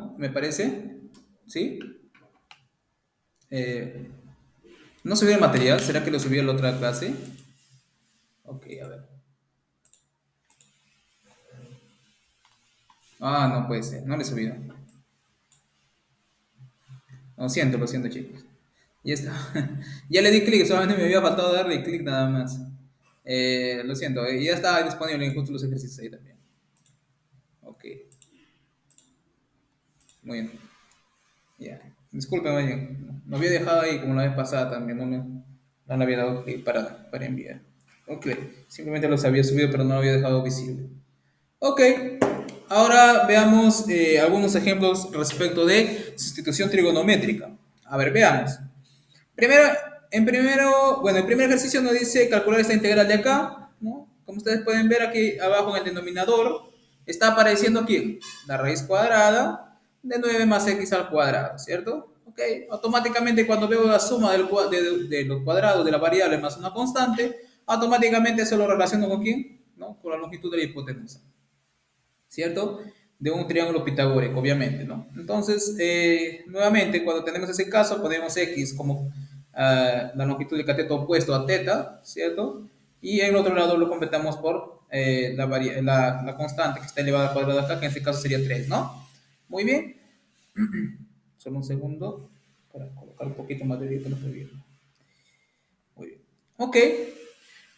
¿no? Me parece. ¿Sí? Eh, ¿No subió el material? ¿Será que lo subió a la otra clase? Ok, a ver. Ah, no puede ser. No le he subido. Lo siento, chicos. Ya está. Ya le di clic, solamente me había faltado darle clic nada más. Lo siento, ya está disponible en justo los ejercicios ahí también. Ok, muy bien. Ya. Disculpen, oye, lo había dejado ahí como la vez pasada también, no le había dado clic para enviar. Ok, simplemente los había subido, pero no lo había dejado visible. Ok, ahora veamos algunos ejemplos respecto de sustitución trigonométrica. A ver, veamos. Primero, bueno, el primer ejercicio nos dice calcular esta integral de acá, ¿no? Como ustedes pueden ver aquí abajo en el denominador, está apareciendo aquí la raíz cuadrada de 9 más x al cuadrado, ¿cierto? Ok, automáticamente cuando veo la suma de los cuadrados de la variable más una constante, automáticamente eso lo relaciono con quién, ¿no? Con la longitud de la hipotenusa, ¿cierto? De un triángulo pitagórico, obviamente, ¿no? Entonces, nuevamente, cuando tenemos ese caso, ponemos x como la longitud del cateto opuesto a teta, ¿cierto? Y en el otro lado lo completamos por la constante que está elevada al cuadrado acá, que en este caso sería 3, ¿no? Muy bien. Solo un segundo para colocar un poquito más de vida que no estoy viendo. Muy bien. Ok.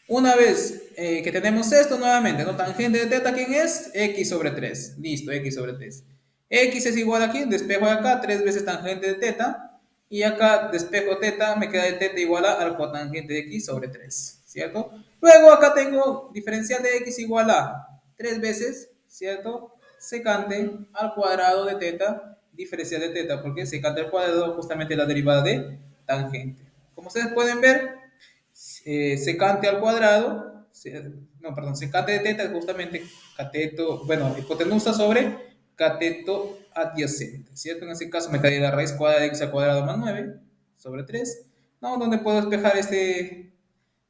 Una vez que tenemos esto nuevamente, ¿no? Tangente de teta, ¿quién es? X sobre 3. Listo, X sobre 3. X es igual aquí, despejo de acá, 3 veces tangente de teta. Y acá despejo teta, me queda de teta igual al cotangente de X sobre 3, ¿cierto? Luego acá tengo diferencial de X igual a 3 veces, ¿cierto? Secante al cuadrado de teta, diferencial de teta, porque secante al cuadrado justamente la derivada de tangente. Como ustedes pueden ver, secante al cuadrado, no, perdón, secante de teta es justamente cateto, bueno, hipotenusa sobre cateto adyacente, ¿cierto? En ese caso me quedaría la raíz cuadrada de x al cuadrado más 9 sobre 3, ¿no? Donde puedo despejar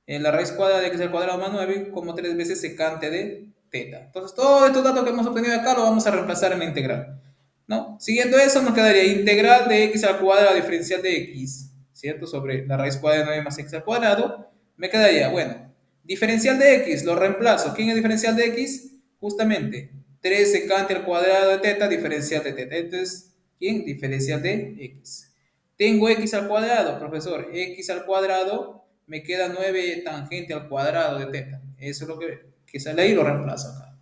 la raíz cuadrada de x al cuadrado más 9 como 3 veces secante de teta. Entonces, todos estos datos que hemos obtenido acá lo vamos a reemplazar en la integral, ¿no? Siguiendo eso, nos quedaría integral de x al cuadrado diferencial de x, ¿cierto? Sobre la raíz cuadrada de 9 más x al cuadrado. Me quedaría, bueno, diferencial de x, lo reemplazo. ¿Quién es diferencial de x? Justamente, 3 secante al cuadrado de teta, diferencial de teta. Entonces, ¿quién? Diferencial de x. Tengo x al cuadrado, profesor. X al cuadrado, me queda 9 tangente al cuadrado de teta. Eso es lo que sale ahí, lo reemplazo acá.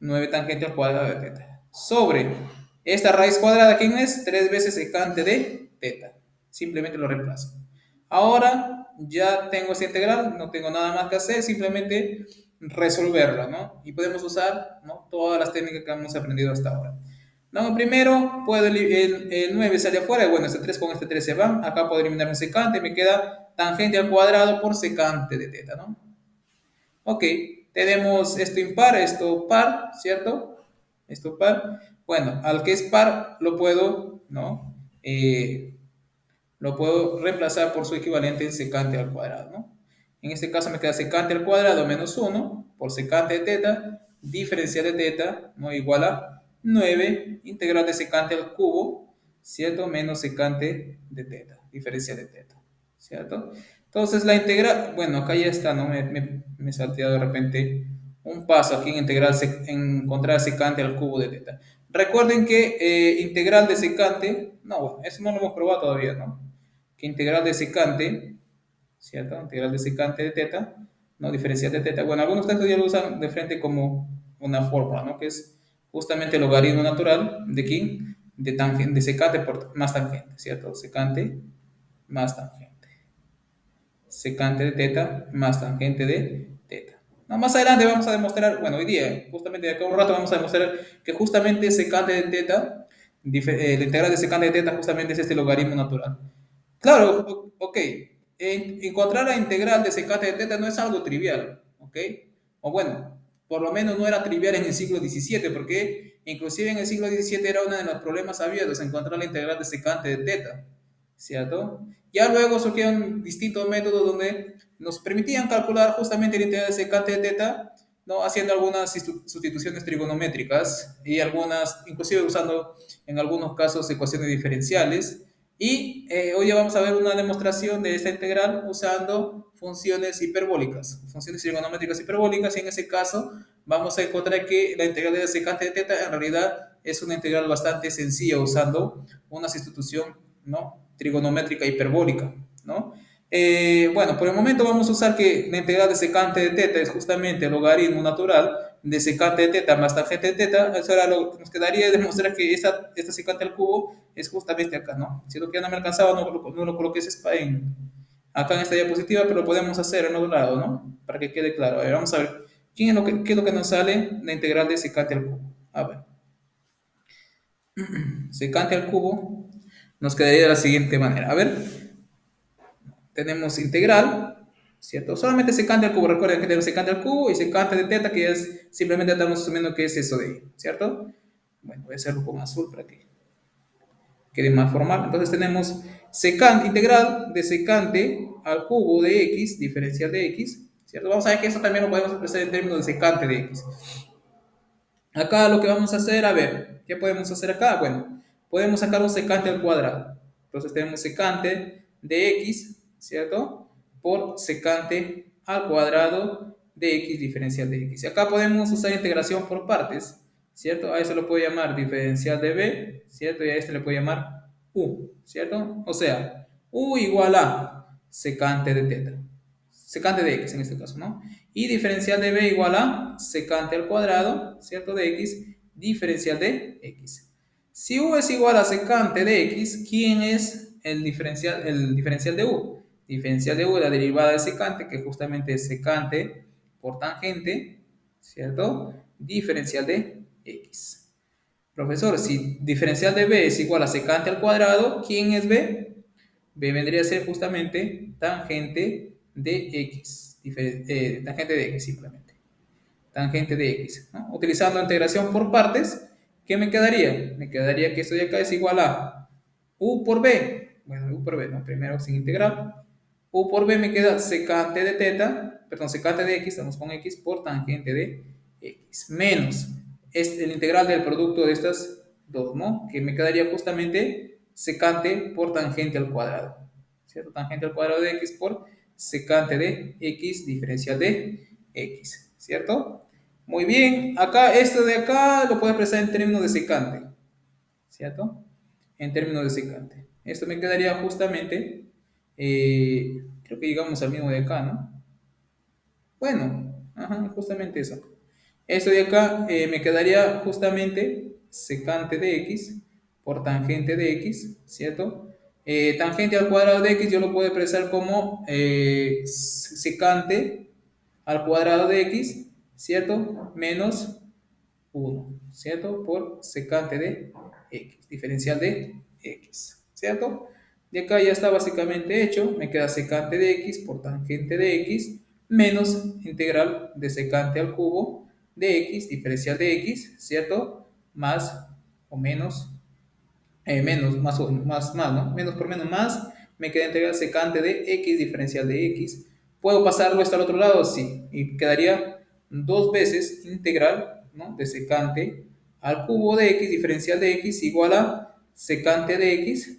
9 tangente al cuadrado de teta. Sobre esta raíz cuadrada, ¿quién es? 3 veces secante de teta. Simplemente lo reemplazo. Ahora ya tengo esta integral, no tengo nada más que hacer, simplemente resolverla, ¿no? Y podemos usar, ¿no?, todas las técnicas que hemos aprendido hasta ahora. No, primero puedo el 9 sale afuera, y bueno, este 3 con este 3 se van. Acá puedo eliminar un secante, me queda tangente al cuadrado por secante de teta, ¿no? Ok, tenemos esto impar, esto par, ¿cierto? Esto par. Bueno, al que es par lo puedo, ¿no? Lo puedo reemplazar por su equivalente en secante al cuadrado, ¿no? En este caso me queda secante al cuadrado menos 1 por secante de teta, diferencial de teta, ¿no?, igual a 9 integral de secante al cubo, ¿cierto? Menos secante de teta, diferencial de teta, ¿cierto? Entonces la integral, bueno, acá ya está, ¿no? Me salté de repente un paso aquí en integral, en encontrar secante al cubo de teta. Recuerden que integral de secante, no, bueno, eso no lo hemos probado todavía, ¿no? Que integral de secante, ¿cierto? Integral de secante de teta, ¿no? Diferencial de teta. Bueno, algunos textos ya lo usan de frente como una fórmula, ¿no? Que es justamente el logaritmo natural de quién, de tangente, de secante por más tangente, ¿cierto? Secante más tangente. Secante de teta más tangente de teta. No, más adelante vamos a demostrar, bueno, hoy día, justamente de acá a un rato vamos a demostrar que justamente secante de teta, la integral de secante de teta justamente es este logaritmo natural. Claro, ok. Encontrar la integral de secante de teta no es algo trivial, ¿ok? O bueno, por lo menos no era trivial en el siglo XVII, porque inclusive en el siglo XVII era uno de los problemas abiertos, encontrar la integral de secante de teta, ¿cierto? Ya luego surgieron distintos métodos donde nos permitían calcular justamente la integral de secante de teta ¿no? Haciendo algunas sustituciones trigonométricas y algunas, inclusive usando en algunos casos ecuaciones diferenciales. Y hoy ya vamos a ver una demostración de esta integral usando funciones hiperbólicas, funciones trigonométricas hiperbólicas, y en ese caso vamos a encontrar que la integral de la secante de teta en realidad es una integral bastante sencilla usando una sustitución, ¿no? Trigonométrica hiperbólica, ¿no? Bueno, por el momento vamos a usar que la integral de secante de teta es justamente el logaritmo natural de secante de teta más tangente de teta. Eso ahora lo que nos quedaría es demostrar que esta secante al cubo es justamente acá, ¿no? Si lo que ya no me alcanzaba, no lo coloqué acá en esta diapositiva, pero lo podemos hacer en otro lado, ¿no? Para que quede claro. A ver, vamos a ver. ¿Qué es lo que nos sale la integral de secante al cubo? A ver, secante al cubo nos quedaría de la siguiente manera. A ver, tenemos integral, ¿cierto? Solamente secante al cubo, recuerden que tenemos secante al cubo y secante de teta, que es simplemente estamos asumiendo que es eso de ahí, ¿cierto? Bueno, voy a hacerlo con azul para que quede más formal. Entonces tenemos secante, integral de secante al cubo de x, diferencial de x, ¿cierto? Vamos a ver que eso también lo podemos expresar en términos de secante de x. Acá lo que vamos a hacer, a ver, ¿qué podemos hacer acá? Bueno, podemos sacar un secante al cuadrado. Entonces tenemos secante de x, ¿cierto? Por secante al cuadrado de x diferencial de x. Y acá podemos usar integración por partes, ¿cierto? A eso lo puedo llamar diferencial de b, ¿cierto? Y a este le puedo llamar u, ¿cierto? O sea, u igual a secante de teta, secante de x en este caso, ¿no? Y diferencial de b igual a secante al cuadrado, ¿cierto? De x, diferencial de x. Si u es igual a secante de x, ¿quién es el diferencial de u? Diferencial de u es la derivada de secante, que justamente es secante por tangente, ¿cierto? Diferencial de x. Profesor, si diferencial de b es igual a secante al cuadrado, ¿quién es b? B vendría a ser justamente tangente de x, tangente de x simplemente, tangente de x, ¿no? Utilizando integración por partes, ¿qué me quedaría? Me quedaría que esto de acá es igual a u por b, bueno, u por b, ¿no? Primero sin integral, u por b me queda secante de teta, perdón, secante de x, estamos con x, por tangente de x, menos es el integral del producto de estas dos, ¿no? Que me quedaría justamente secante por tangente al cuadrado, ¿cierto? Tangente al cuadrado de x por secante de x diferencial de x, ¿cierto? Muy bien, acá esto de acá lo puedo expresar en términos de secante, ¿cierto? En términos de secante. Esto me quedaría justamente, creo que llegamos al mismo de acá, ¿no? Bueno, ajá, justamente eso. Esto de acá me quedaría justamente secante de x por tangente de x, ¿cierto? Tangente al cuadrado de x yo lo puedo expresar como secante al cuadrado de x, ¿cierto? Menos 1, ¿cierto? Por secante de x, diferencial de x, ¿cierto? De acá ya está básicamente hecho, me queda secante de x por tangente de x menos integral de secante al cubo de x, diferencial de x, ¿cierto? Más o menos, menos, más, ¿no? Menos por menos más, me queda integral secante de x, diferencial de x. ¿Puedo pasarlo hasta el otro lado? Sí, y quedaría dos veces integral, ¿no? De secante al cubo de x, diferencial de x, igual a secante de x,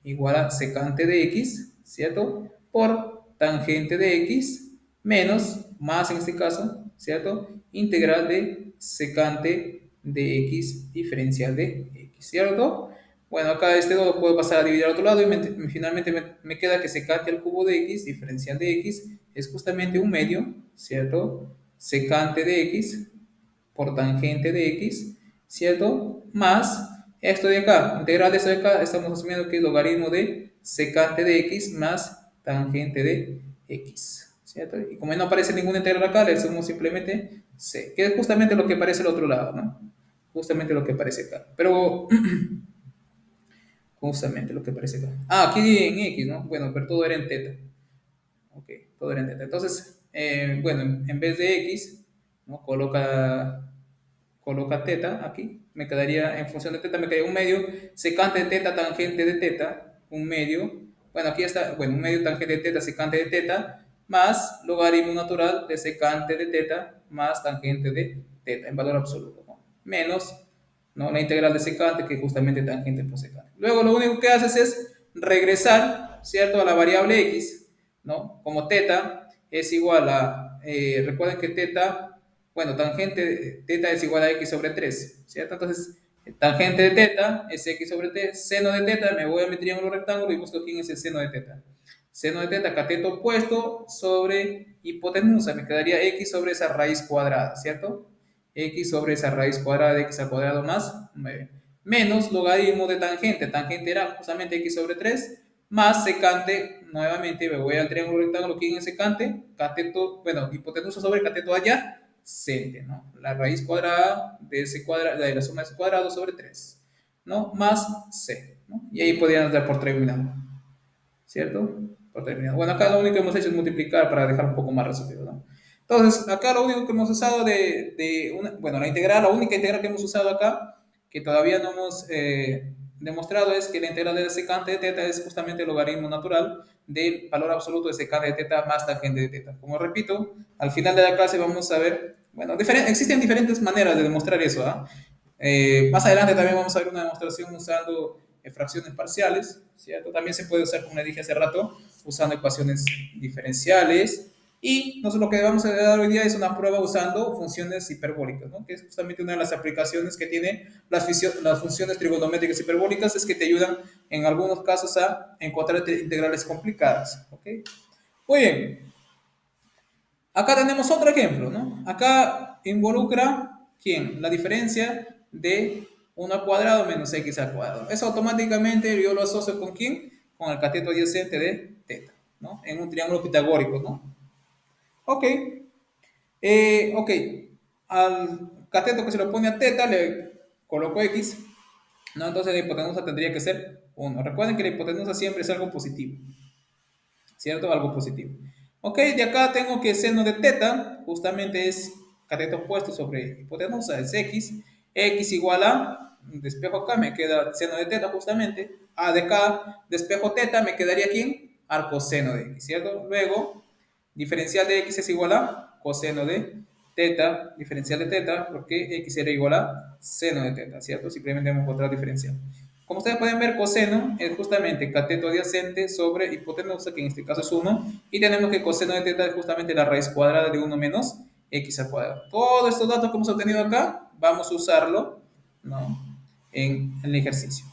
igual a secante de x, ¿cierto? Por tangente de x menos, más en este caso, ¿cierto? Integral de secante de x diferencial de x, ¿cierto? Bueno, acá este lo puedo pasar a dividir al otro lado y finalmente me queda que secante al cubo de x, diferencial de x, es justamente un medio, ¿cierto? Secante de x por tangente de x, ¿cierto? Más esto de acá, integral de esto de acá, estamos asumiendo que es logaritmo de secante de x más tangente de x, ¿cierto? Y como no aparece ninguna integral acá, le sumo simplemente c, que es justamente lo que aparece al otro lado, ¿no? Justamente lo que aparece acá. Pero, justamente lo que aparece acá. Ah, aquí en x, ¿no? Bueno, pero todo era en teta. Ok, todo era en teta. Entonces, bueno, en vez de x, ¿no? Coloca teta aquí, me quedaría, en función de teta, me quedaría un medio, secante de teta, tangente de teta, un medio, bueno, aquí está, bueno, un medio tangente de teta, secante de teta, más logaritmo natural de secante de teta más tangente de teta en valor absoluto, ¿no? Menos, ¿no?, la integral de secante, que es justamente tangente por secante. Luego lo único que haces es regresar, ¿cierto?, a la variable x, ¿no? Como teta es igual a, recuerden que teta, bueno, tangente de teta es igual a x sobre 3, ¿cierto? Entonces, tangente de teta es x sobre 3, seno de teta, me voy a mi triángulo rectángulo y busco quién es el seno de teta. Seno de teta, cateto opuesto sobre hipotenusa, me quedaría x sobre esa raíz cuadrada, ¿cierto? X sobre esa raíz cuadrada de x al cuadrado más 9, menos logaritmo de tangente, tangente era justamente x sobre 3, más secante, nuevamente me voy al triángulo rectángulo, ¿quién es secante? Cateto, bueno, hipotenusa sobre cateto adyacente, ¿no? La raíz cuadrada de ese cuadrado, de la suma de ese cuadrado sobre 3, ¿no? Más c, ¿no? Y ahí podrían dar por terminado, ¿cierto? Por terminado. Bueno, acá lo único que hemos hecho es multiplicar para dejar un poco más resumido, ¿no? Entonces, acá lo único que hemos usado de una, bueno, la integral, la única integral que hemos usado acá, que todavía no hemos demostrado, es que la integral de secante de teta es justamente el logaritmo natural del valor absoluto de secante de teta más tangente de teta. Como repito, al final de la clase vamos a ver, bueno, existen diferentes maneras de demostrar eso, ¿ah? Más adelante también vamos a ver una demostración usando fracciones parciales, ¿cierto? También se puede usar, como le dije hace rato, usando ecuaciones diferenciales. Y nosotros lo que vamos a dar hoy día es una prueba usando funciones hiperbólicas, ¿no? Que es justamente una de las aplicaciones que tiene las funciones trigonométricas hiperbólicas, es que te ayudan en algunos casos a encontrar integrales complicadas, ¿ok? Muy bien, acá tenemos otro ejemplo, ¿no? Acá involucra, ¿quién? La diferencia de 1 al cuadrado menos x al cuadrado. Eso automáticamente yo lo asocio con ¿quién? Con el cateto adyacente de teta, ¿no? En un triángulo pitagórico, ¿no? Ok, ok. Al cateto que se lo pone a teta le coloco x, ¿no? Entonces la hipotenusa tendría que ser 1. Recuerden que la hipotenusa siempre es algo positivo, ¿cierto? Algo positivo. Ok, de acá tengo que seno de teta, justamente es cateto opuesto sobre hipotenusa, es x. X igual a, despejo acá, me queda seno de teta justamente. A de acá, despejo teta, me quedaría ¿quién? Arcoseno de x, ¿cierto? Luego, diferencial de x es igual a coseno de teta, diferencial de teta, porque x era igual a seno de teta, ¿cierto? Simplemente hemos encontrado diferencial. Como ustedes pueden ver, coseno es justamente cateto adyacente sobre hipotenusa, que en este caso es 1, y tenemos que coseno de teta es justamente la raíz cuadrada de 1 menos x al cuadrado. Todos estos datos que hemos obtenido acá, vamos a usarlo, ¿no?, en el ejercicio.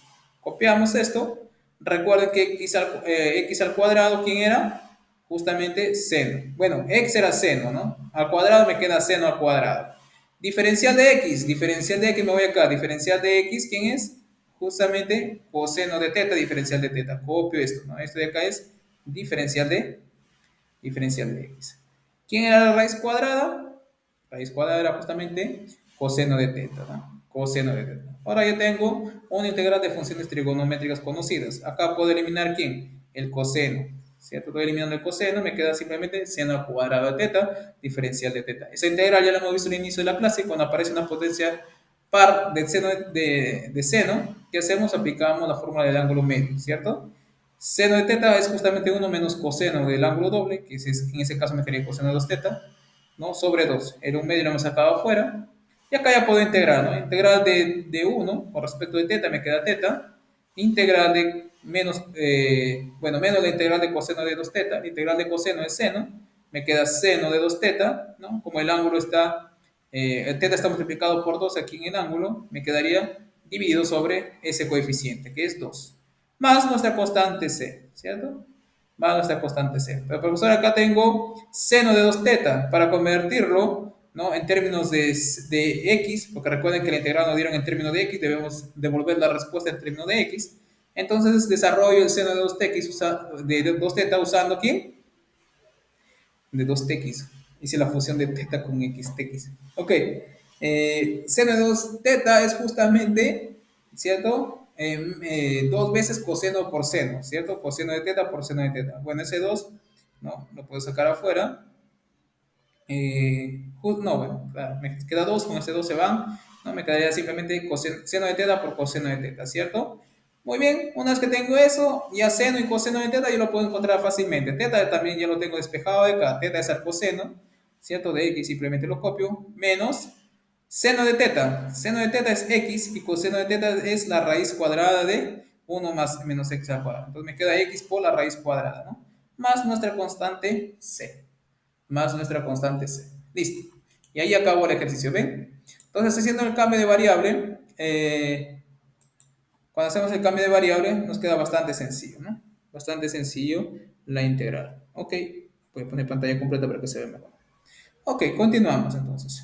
Copiamos esto. Recuerden que x al cuadrado, ¿quién era? Justamente seno. Bueno, x era seno, ¿no? Al cuadrado me queda seno al cuadrado. Diferencial de x me voy acá. Diferencial de x, ¿quién es? Justamente coseno de teta, diferencial de teta. Copio esto, ¿no? Esto de acá es diferencial de x. ¿Quién era la raíz cuadrada? Raíz cuadrada era justamente coseno de teta, ¿no? Coseno de teta. Ahora yo tengo una integral de funciones trigonométricas conocidas. Acá puedo eliminar ¿quién? El coseno, ¿cierto? Estoy eliminando el coseno, me queda simplemente seno al cuadrado de teta, diferencial de teta. Esa integral ya la hemos visto al inicio de la clase, cuando aparece una potencia par de seno, de seno, ¿qué hacemos? Aplicamos la fórmula del ángulo medio, ¿cierto? Seno de teta es justamente 1 menos coseno del ángulo doble, que en ese caso me quedaría coseno de 2 teta, ¿no? Sobre 2. El 1 medio lo hemos sacado afuera. Y acá ya puedo integrar, ¿no? Integral de 1 con respecto de teta me queda teta. Integral de menos, bueno, menos la integral de coseno de 2 teta. La integral de coseno es seno. Me queda seno de 2 teta, ¿no? Como el ángulo está, el teta está multiplicado por 2 aquí en el ángulo, me quedaría dividido sobre ese coeficiente, que es 2 más nuestra constante c, ¿cierto? Más nuestra constante c. Pero profesor, acá tengo seno de 2 teta para convertirlo, ¿no?, en términos de x, porque recuerden que la integral nos dieron en términos de x, debemos devolver la respuesta en términos de x. Entonces desarrollo el seno de 2 de 2 teta usando ¿quién? De 2 tx. Hice la fusión de teta con x, tx. Ok. Seno de 2 teta es justamente, ¿cierto? 2 veces coseno por seno, ¿cierto? Coseno de teta por seno de teta. Bueno, ese 2, ¿no?, lo puedo sacar afuera. No, bueno, claro, me queda 2, con ese 2 se van, ¿no? Me quedaría simplemente seno de teta por coseno de teta, ¿cierto? Muy bien, una vez que tengo eso, ya seno y coseno de teta yo lo puedo encontrar fácilmente. Teta también ya lo tengo despejado de acá. Teta es el coseno, ¿cierto? De x simplemente lo copio, menos seno de teta. Seno de teta es x y coseno de teta es la raíz cuadrada de 1 más menos x al cuadrado. Entonces me queda x por la raíz cuadrada, ¿no? Más nuestra constante c. Más nuestra constante c. Listo. Y ahí acabó el ejercicio, ¿ven? Entonces, haciendo el cambio de variable, cuando hacemos el cambio de variable, nos queda bastante sencillo, ¿no? Bastante sencillo la integral. Ok, voy a poner pantalla completa para que se vea mejor. Ok, continuamos entonces.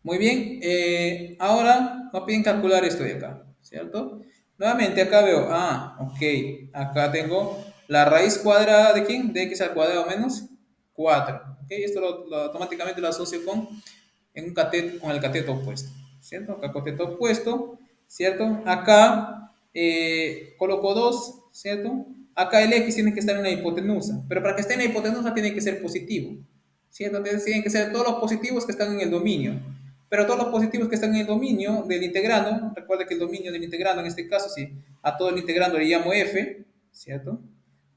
Muy bien, ahora nos piden calcular esto de acá, ¿cierto? Nuevamente acá veo, ok, acá tengo la raíz cuadrada de ¿quién? De x al cuadrado menos 4. Ok, esto automáticamente lo asocio con el cateto opuesto, ¿cierto? Acá cateto opuesto, ¿cierto? Acá coloco 2, ¿cierto? Acá el x tiene que estar en la hipotenusa, pero para que esté en la hipotenusa tiene que ser positivo, ¿cierto? Entonces tienen que ser todos los positivos que están en el dominio, pero todos los positivos que están en el dominio del integrando, recuerda que el dominio del integrando en este caso, si a todo el integrando le llamo f, ¿cierto?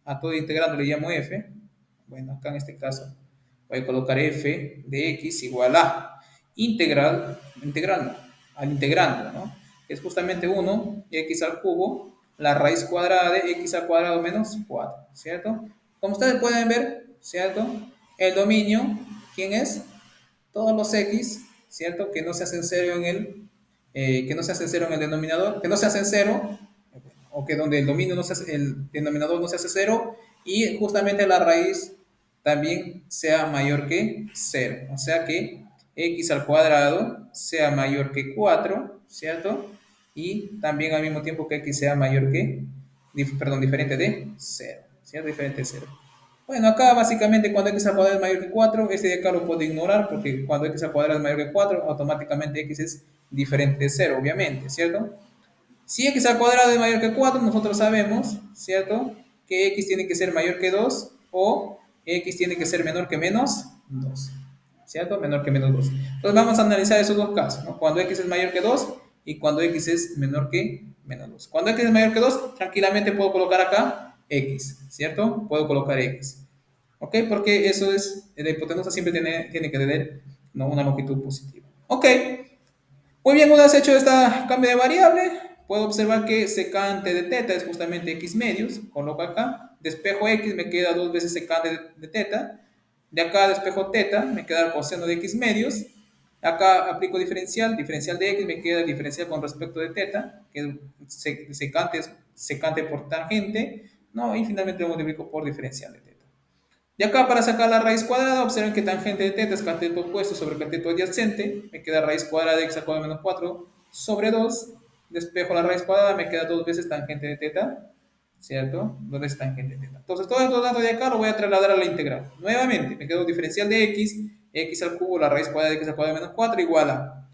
A todo el integrando le llamo f, bueno, acá en este caso voy a colocar f de x igual a integral no, al integrando, ¿no? Es justamente 1, x al cubo, la raíz cuadrada de x al cuadrado menos 4, ¿cierto? Como ustedes pueden ver, ¿cierto? El dominio, ¿quién es? Todos los x, ¿cierto? Que no se hacen cero en que no se hace cero en el denominador, que no se hacen cero, o que donde el dominio no se hace, el denominador no se hace cero, y justamente la raíz también sea mayor que cero. O sea que x al cuadrado sea mayor que 4, ¿cierto? Y también al mismo tiempo que x sea mayor que, perdón, diferente de cero, ¿cierto? Diferente de cero. Bueno, acá básicamente cuando x al cuadrado es mayor que 4, este de acá lo puedo ignorar porque cuando x al cuadrado es mayor que 4, automáticamente x es diferente de cero, obviamente, ¿cierto? Si x al cuadrado es mayor que 4, nosotros sabemos, ¿cierto? Que x tiene que ser mayor que 2 o x tiene que ser menor que menos 2, ¿cierto? Menor que menos 2. Entonces vamos a analizar esos dos casos, ¿no? Cuando x es mayor que 2 y cuando x es menor que menos 2. Cuando x es mayor que 2, tranquilamente puedo colocar acá x, ¿cierto? Puedo colocar x. ¿Ok? Porque eso es, la hipotenusa siempre tiene que tener, ¿no?, una longitud positiva. ¿Ok? Muy bien, una vez hecho este cambio de variable, puedo observar que secante de teta es justamente x medios. Coloco acá, despejo x, me queda dos veces secante de teta. De acá despejo teta, me queda el coseno de x medios. Acá aplico diferencial, diferencial de x, me queda el diferencial con respecto de teta, que secante es secante por tangente, ¿no? Y finalmente lo multiplico por diferencial de teta. De acá para sacar la raíz cuadrada, observen que tangente de teta es cateto opuesto sobre cateto adyacente. Me queda raíz cuadrada de x al cuadrado menos 4 sobre 2. Despejo la raíz cuadrada, me queda dos veces tangente de teta, ¿cierto? Dos veces tangente de teta. Entonces todo estos datos de acá lo voy a trasladar a la integral. Nuevamente, me quedo diferencial de x al cubo, la raíz cuadrada de x al cuadrado menos 4 igual a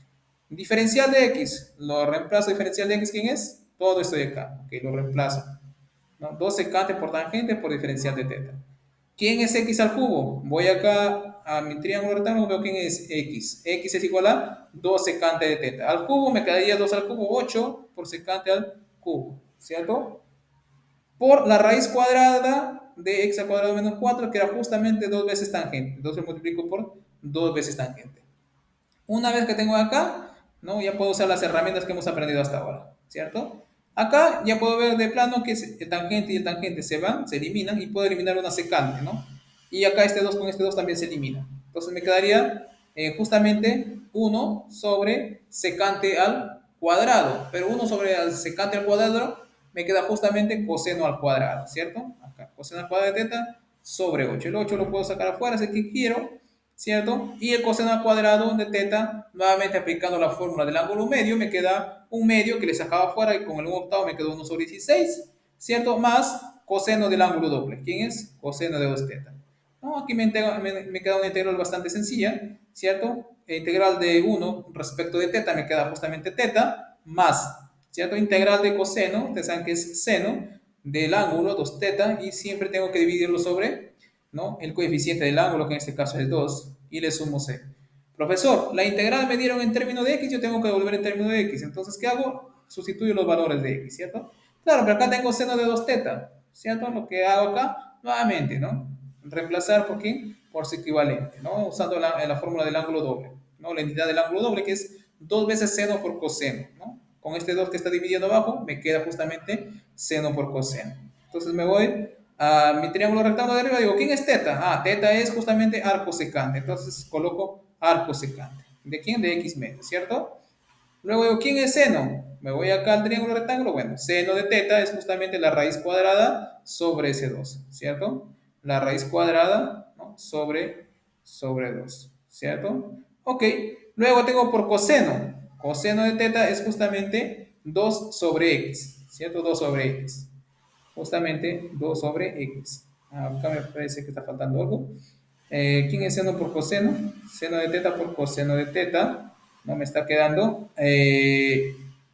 diferencial de x. Lo reemplazo, diferencial de x, ¿quién es? Todo esto de acá. Ok, lo reemplazo, ¿no? 2 secante por tangente por diferencial de teta. ¿Quién es x al cubo? Voy acá a mi triángulo rectángulo, veo quién es x. X es igual a 2 secante de teta. Al cubo me quedaría 2 al cubo, 8 por secante al cubo, ¿cierto? Por la raíz cuadrada de x al cuadrado menos 4, que era justamente 2 veces tangente. Entonces multiplico por 2 veces tangente. Una vez que tengo acá, ¿no?, ya puedo usar las herramientas que hemos aprendido hasta ahora, ¿cierto? Acá ya puedo ver de plano que el tangente y el tangente se van, se eliminan y puedo eliminar una secante, ¿no? Y acá este 2 con este 2 también se elimina. Entonces me quedaría justamente 1 sobre secante al cuadrado. Pero 1 sobre el secante al cuadrado me queda justamente coseno al cuadrado, ¿cierto? Acá, coseno al cuadrado de teta sobre 8. El 8 lo puedo sacar afuera si es que quiero, ¿cierto? Y el coseno al cuadrado de teta, nuevamente aplicando la fórmula del ángulo medio, me queda un medio que le sacaba afuera y con el 1 octavo me quedó 1 sobre 16, ¿cierto? Más coseno del ángulo doble. ¿Quién es? Coseno de 2 teta. ¿No? Aquí me queda una integral bastante sencilla, ¿cierto? Integral de 1 respecto de teta me queda justamente teta más, ¿cierto? Integral de coseno, ustedes saben que es seno del ángulo 2 teta y siempre tengo que dividirlo sobre, ¿no?, el coeficiente del ángulo, que en este caso es 2, y le sumo c. Profesor, la integral me dieron en términos de x, yo tengo que devolver en términos de x. Entonces, ¿qué hago? sustituyo los valores de x, ¿cierto? Claro, pero acá tengo seno de 2 teta, ¿cierto? Lo que hago acá, nuevamente, ¿no? Reemplazar por quién, por su equivalente, ¿no? Usando la fórmula del ángulo doble, ¿no? La entidad del ángulo doble que es 2 veces seno por coseno, ¿no? Con este 2 que está dividiendo abajo, me queda justamente seno por coseno. Entonces me voy a mi triángulo rectángulo de arriba, digo, ¿quién es teta? Ah, teta es justamente arco secante, entonces coloco arco secante. ¿De quién? De x medio, ¿cierto? Luego digo, ¿quién es seno? Me voy acá al triángulo rectángulo. Bueno, seno de teta es justamente la raíz cuadrada sobre ese 2, ¿cierto? La raíz cuadrada, ¿no? sobre 2, ¿cierto? Ok, luego tengo por coseno. Coseno de teta es justamente 2 sobre x, ¿cierto? 2 sobre x. Justamente 2 sobre x. Acá me parece que está faltando algo. ¿Quién es seno por coseno? Seno de teta por coseno de teta. No me está quedando.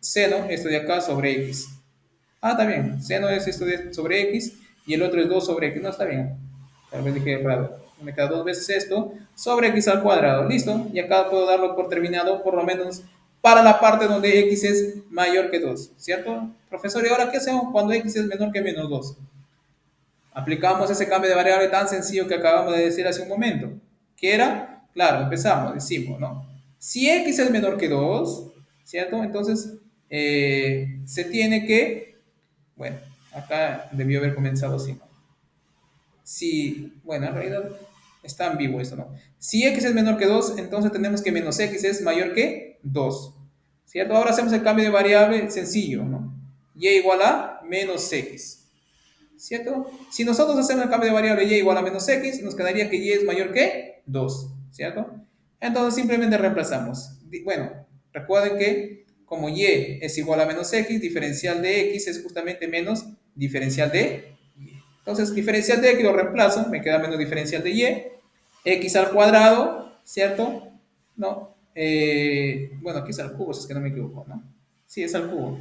Seno, esto de acá, sobre x. Ah, está bien. Seno es esto sobre x y el otro es 2 sobre x. No, está bien. Tal vez dije errado. Me queda dos veces esto sobre x al cuadrado. Listo. Y acá puedo darlo por terminado, por lo menos para la parte donde x es mayor que 2. ¿Cierto? Profesor, ¿y ahora qué hacemos cuando x es menor que menos 2? Aplicamos ese cambio de variable tan sencillo que acabamos de decir hace un momento. ¿Qué era? Claro, empezamos, decimos, ¿no? Si x es menor que 2, ¿cierto? Entonces, se tiene que, bueno, acá debió haber comenzado así, ¿no? Si, bueno, en realidad está ambiguo esto, ¿no? Si x es menor que 2, entonces tenemos que menos x es mayor que 2, ¿cierto? Ahora hacemos el cambio de variable sencillo, ¿no? Y igual a menos x. ¿Cierto? Si nosotros hacemos el cambio de variable y igual a menos x, nos quedaría que y es mayor que 2, ¿cierto? Entonces simplemente reemplazamos. Bueno, recuerden que como y es igual a menos x, diferencial de x es justamente menos diferencial de y. Entonces, diferencial de x lo reemplazo, me queda menos diferencial de y, x al cuadrado, ¿cierto? ¿No? Bueno, aquí es al cubo, si es que no me equivoco, ¿no? Sí, es al cubo.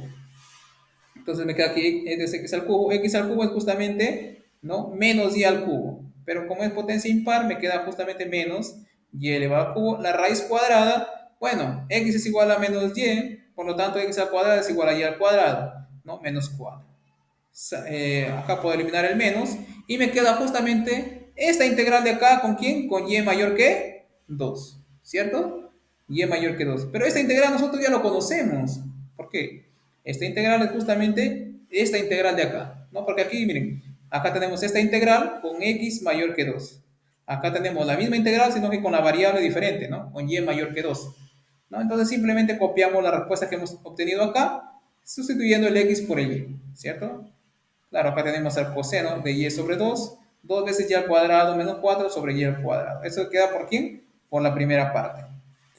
Entonces me queda aquí es x al cubo. X al cubo es justamente, ¿no? Menos y al cubo. Pero como es potencia impar, me queda justamente menos y elevado al cubo. La raíz cuadrada, bueno, x es igual a menos y, por lo tanto x al cuadrado es igual a y al cuadrado, ¿no? Menos 4. Acá puedo eliminar el menos y me queda justamente esta integral de acá, ¿con quién? Con y mayor que 2, ¿cierto? Y mayor que 2. Pero esta integral nosotros ya lo conocemos. ¿Por qué? Esta integral es justamente esta integral de acá, ¿no? Porque aquí, miren, acá tenemos esta integral con x mayor que 2. Acá tenemos la misma integral, sino que con la variable diferente, ¿no? Con y mayor que 2. ¿No? Entonces simplemente copiamos la respuesta que hemos obtenido acá, sustituyendo el x por el y, ¿cierto? Claro, acá tenemos el coseno de y sobre 2, 2 veces y al cuadrado menos 4 sobre y al cuadrado. ¿Eso queda por quién? Por la primera parte.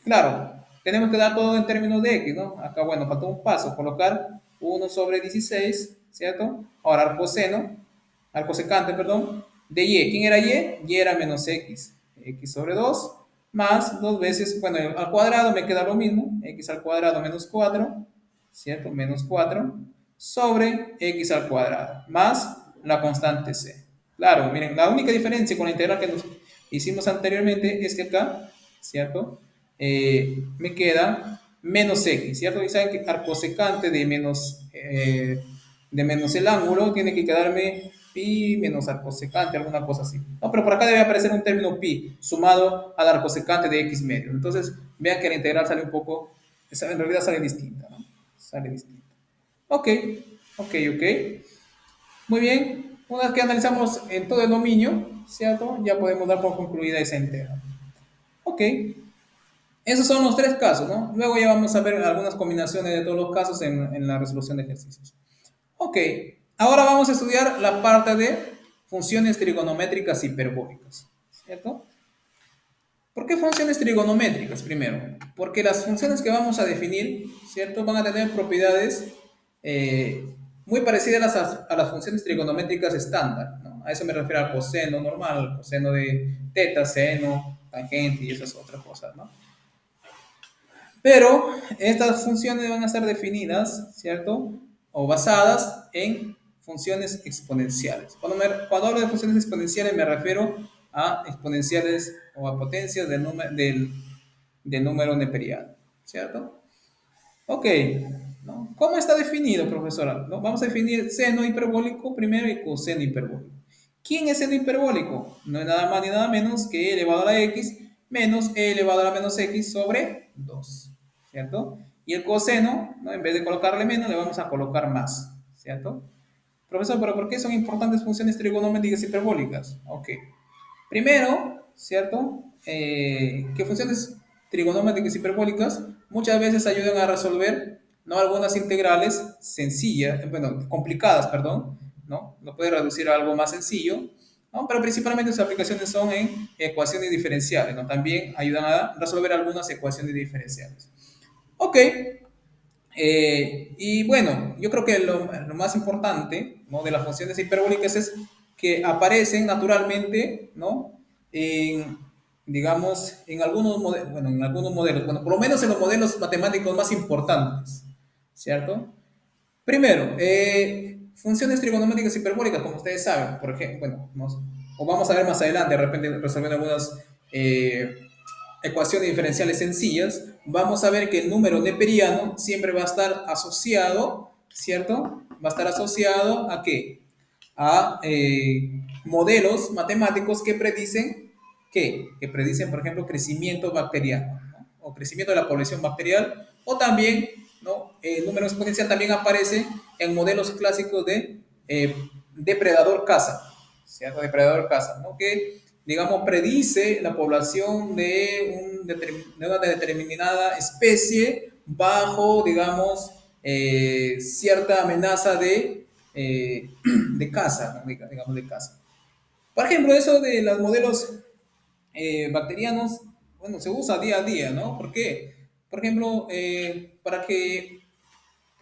Claro, tenemos que dar todo en términos de x, ¿no? Acá, bueno, faltó un paso, colocar 1 sobre 16, ¿cierto? Ahora al coseno, al cosecante, perdón, de y. ¿Quién era y? Y era menos x. X sobre 2 más 2 veces, bueno, al cuadrado me queda lo mismo, x al cuadrado menos 4, ¿cierto? Menos 4 sobre x al cuadrado, más la constante c. Claro, miren, la única diferencia con la integral que nos hicimos anteriormente es que acá, ¿cierto? Me queda menos x, ¿cierto? Y saben que arcosecante de menos el ángulo tiene que quedarme pi menos arcosecante, alguna cosa así. No, pero por acá debe aparecer un término pi sumado al arcosecante de x medio. Entonces, vean que la integral sale un poco, en realidad sale distinta, ¿no? Sale distinta. Ok, ok. Muy bien. Una vez que analizamos en todo el dominio, ¿cierto? Ya podemos dar por concluida esa integral. Ok. Esos son los tres casos, ¿no? Luego ya vamos a ver algunas combinaciones de todos los casos en la resolución de ejercicios. Ok. Ahora vamos a estudiar la parte de funciones trigonométricas hiperbólicas, ¿cierto? ¿Por qué funciones trigonométricas primero? Porque las funciones que vamos a definir, ¿cierto? Van a tener propiedades muy parecidas a las funciones trigonométricas estándar, ¿no? A eso me refiero al coseno normal, al coseno de teta, seno, tangente y esas otras cosas, ¿no? Pero estas funciones van a estar definidas, ¿cierto? O basadas en funciones exponenciales. Cuando hablo de funciones exponenciales me refiero a exponenciales o a potencias del número neperiano, ¿cierto? Ok, ¿no? ¿Cómo está definido, profesora? ¿No? Vamos a definir seno hiperbólico primero y coseno hiperbólico. ¿Quién es seno hiperbólico? No es nada más ni nada menos que e elevado a la x menos e elevado a la menos x sobre 2, ¿cierto? Y el coseno, ¿no? En vez de colocarle menos, le vamos a colocar más, ¿cierto? Profesor, ¿pero por qué son importantes funciones trigonométricas hiperbólicas? Ok. Primero, ¿cierto? Que funciones trigonométricas hiperbólicas muchas veces ayudan a resolver, ¿no? Algunas integrales sencillas, bueno, complicadas, perdón, ¿no? Lo puede reducir a algo más sencillo, ¿no? Pero principalmente sus aplicaciones son en ecuaciones diferenciales, ¿no? También ayudan a resolver algunas ecuaciones diferenciales. Ok, y bueno, yo creo que lo más importante, ¿no? De las funciones hiperbólicas es que aparecen naturalmente, ¿no? En, digamos, en algunos modelos, bueno, en algunos modelos, bueno, por lo menos en los modelos matemáticos más importantes, ¿cierto? Primero, funciones trigonométricas hiperbólicas, como ustedes saben, por ejemplo, bueno, o vamos a ver más adelante, de repente resolviendo algunas eh, ecuaciones diferenciales sencillas, vamos a ver que el número neperiano siempre va a estar asociado, ¿cierto? Va a estar asociado a qué? A modelos matemáticos que predicen, ¿qué? Que predicen, por ejemplo, crecimiento bacteriano, ¿no? O crecimiento de la población bacterial, o también, ¿no? El número exponencial también aparece en modelos clásicos de depredador-caza, ¿cierto? Depredador-caza, ¿no? Que digamos, predice la población de una determinada especie bajo, digamos, cierta amenaza de caza, ¿no? Digamos, de caza. Por ejemplo, eso de los modelos bacterianos, bueno, se usa día a día, ¿no? ¿Por qué? Por ejemplo, para que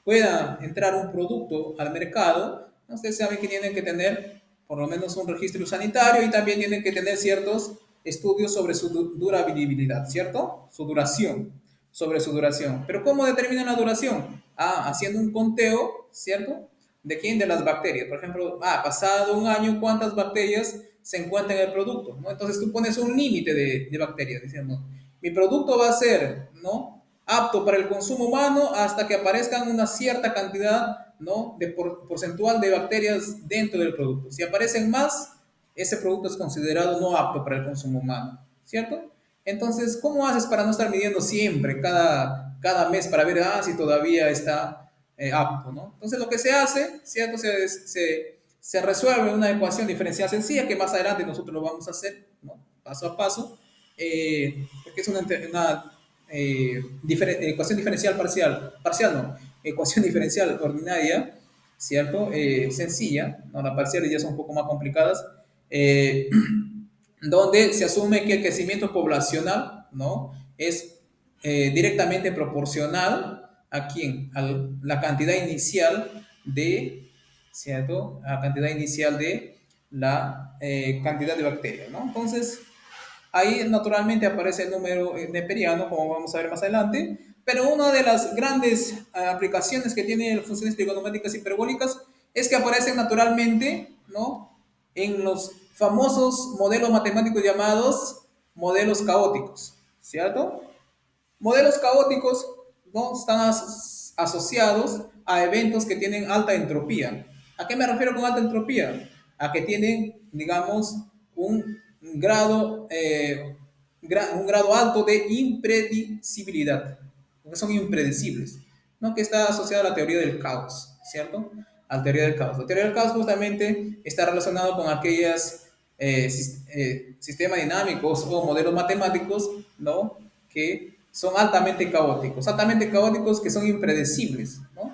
pueda entrar un producto al mercado, ustedes saben que tienen que tener por lo menos un registro sanitario y también tienen que tener ciertos estudios sobre su durabilidad, ¿cierto? Su duración, sobre su duración. Pero ¿cómo determinan la duración? Ah, haciendo un conteo, ¿cierto? ¿De quién? De las bacterias. Por ejemplo, pasado un año, ¿cuántas bacterias se encuentran en el producto? ¿No? Entonces tú pones un límite de bacterias, diciendo, mi producto va a ser, ¿no? Apto para el consumo humano hasta que aparezcan una cierta cantidad, ¿no? De porcentual de bacterias dentro del producto. Si aparecen más, ese producto es considerado no apto para el consumo humano, ¿cierto? Entonces, ¿cómo haces para no estar midiendo siempre, cada mes, para ver si todavía está apto, ¿no? Entonces, lo que se hace, ¿cierto? Se resuelve una ecuación diferencial sencilla que más adelante nosotros lo vamos a hacer, ¿no? Paso a paso, porque es una ecuación diferencial parcial no, ecuación diferencial ordinaria, ¿cierto? Sencilla, ¿no? Las parciales ya son un poco más complicadas, eh, donde se asume que el crecimiento poblacional, ¿no? Es directamente proporcional a quién, a la cantidad inicial de, ¿cierto? A la cantidad inicial de la cantidad de bacterias, ¿no? Entonces, ahí naturalmente aparece el número neperiano, como vamos a ver más adelante, pero una de las grandes aplicaciones que tienen las funciones trigonométricas hiperbólicas es que aparecen naturalmente, ¿no? En los famosos modelos matemáticos llamados modelos caóticos, ¿cierto? Modelos caóticos, ¿no? Están asociados a eventos que tienen alta entropía. ¿A qué me refiero con alta entropía? A que tienen, digamos, un grado, un grado alto de impredecibilidad, porque son impredecibles, ¿no? Que está asociado a la teoría del caos, ¿cierto? A la teoría del caos. La teoría del caos justamente está relacionado con aquellas sistemas dinámicos o modelos matemáticos, ¿no? Que son altamente caóticos que son impredecibles, ¿no?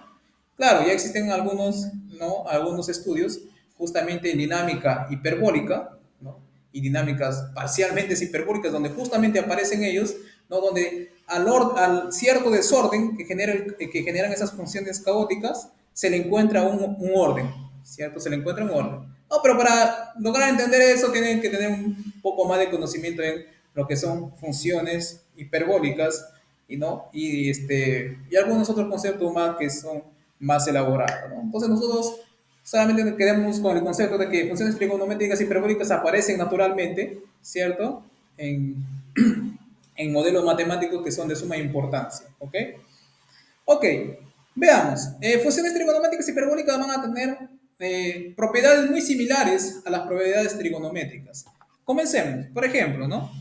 Claro, ya existen algunos, ¿no? Algunos estudios justamente en dinámica hiperbólica, ¿no? Y dinámicas parcialmente hiperbólicas, donde justamente aparecen ellos, ¿no? Donde al cierto desorden que generan esas funciones caóticas, se le encuentra un orden, ¿cierto? Se le encuentra un orden. No, pero para lograr entender eso tienen que tener un poco más de conocimiento en lo que son funciones hiperbólicas y, ¿no? Y algunos otros conceptos más que son más elaborados, ¿no? Entonces nosotros solamente nos quedamos con el concepto de que funciones trigonométricas hiperbólicas aparecen naturalmente, ¿cierto? En modelos matemáticos que son de suma importancia, ¿ok? Ok, Veamos, funciones trigonométricas y hiperbólicas van a tener propiedades muy similares a las propiedades trigonométricas. Comencemos, por ejemplo, ¿no?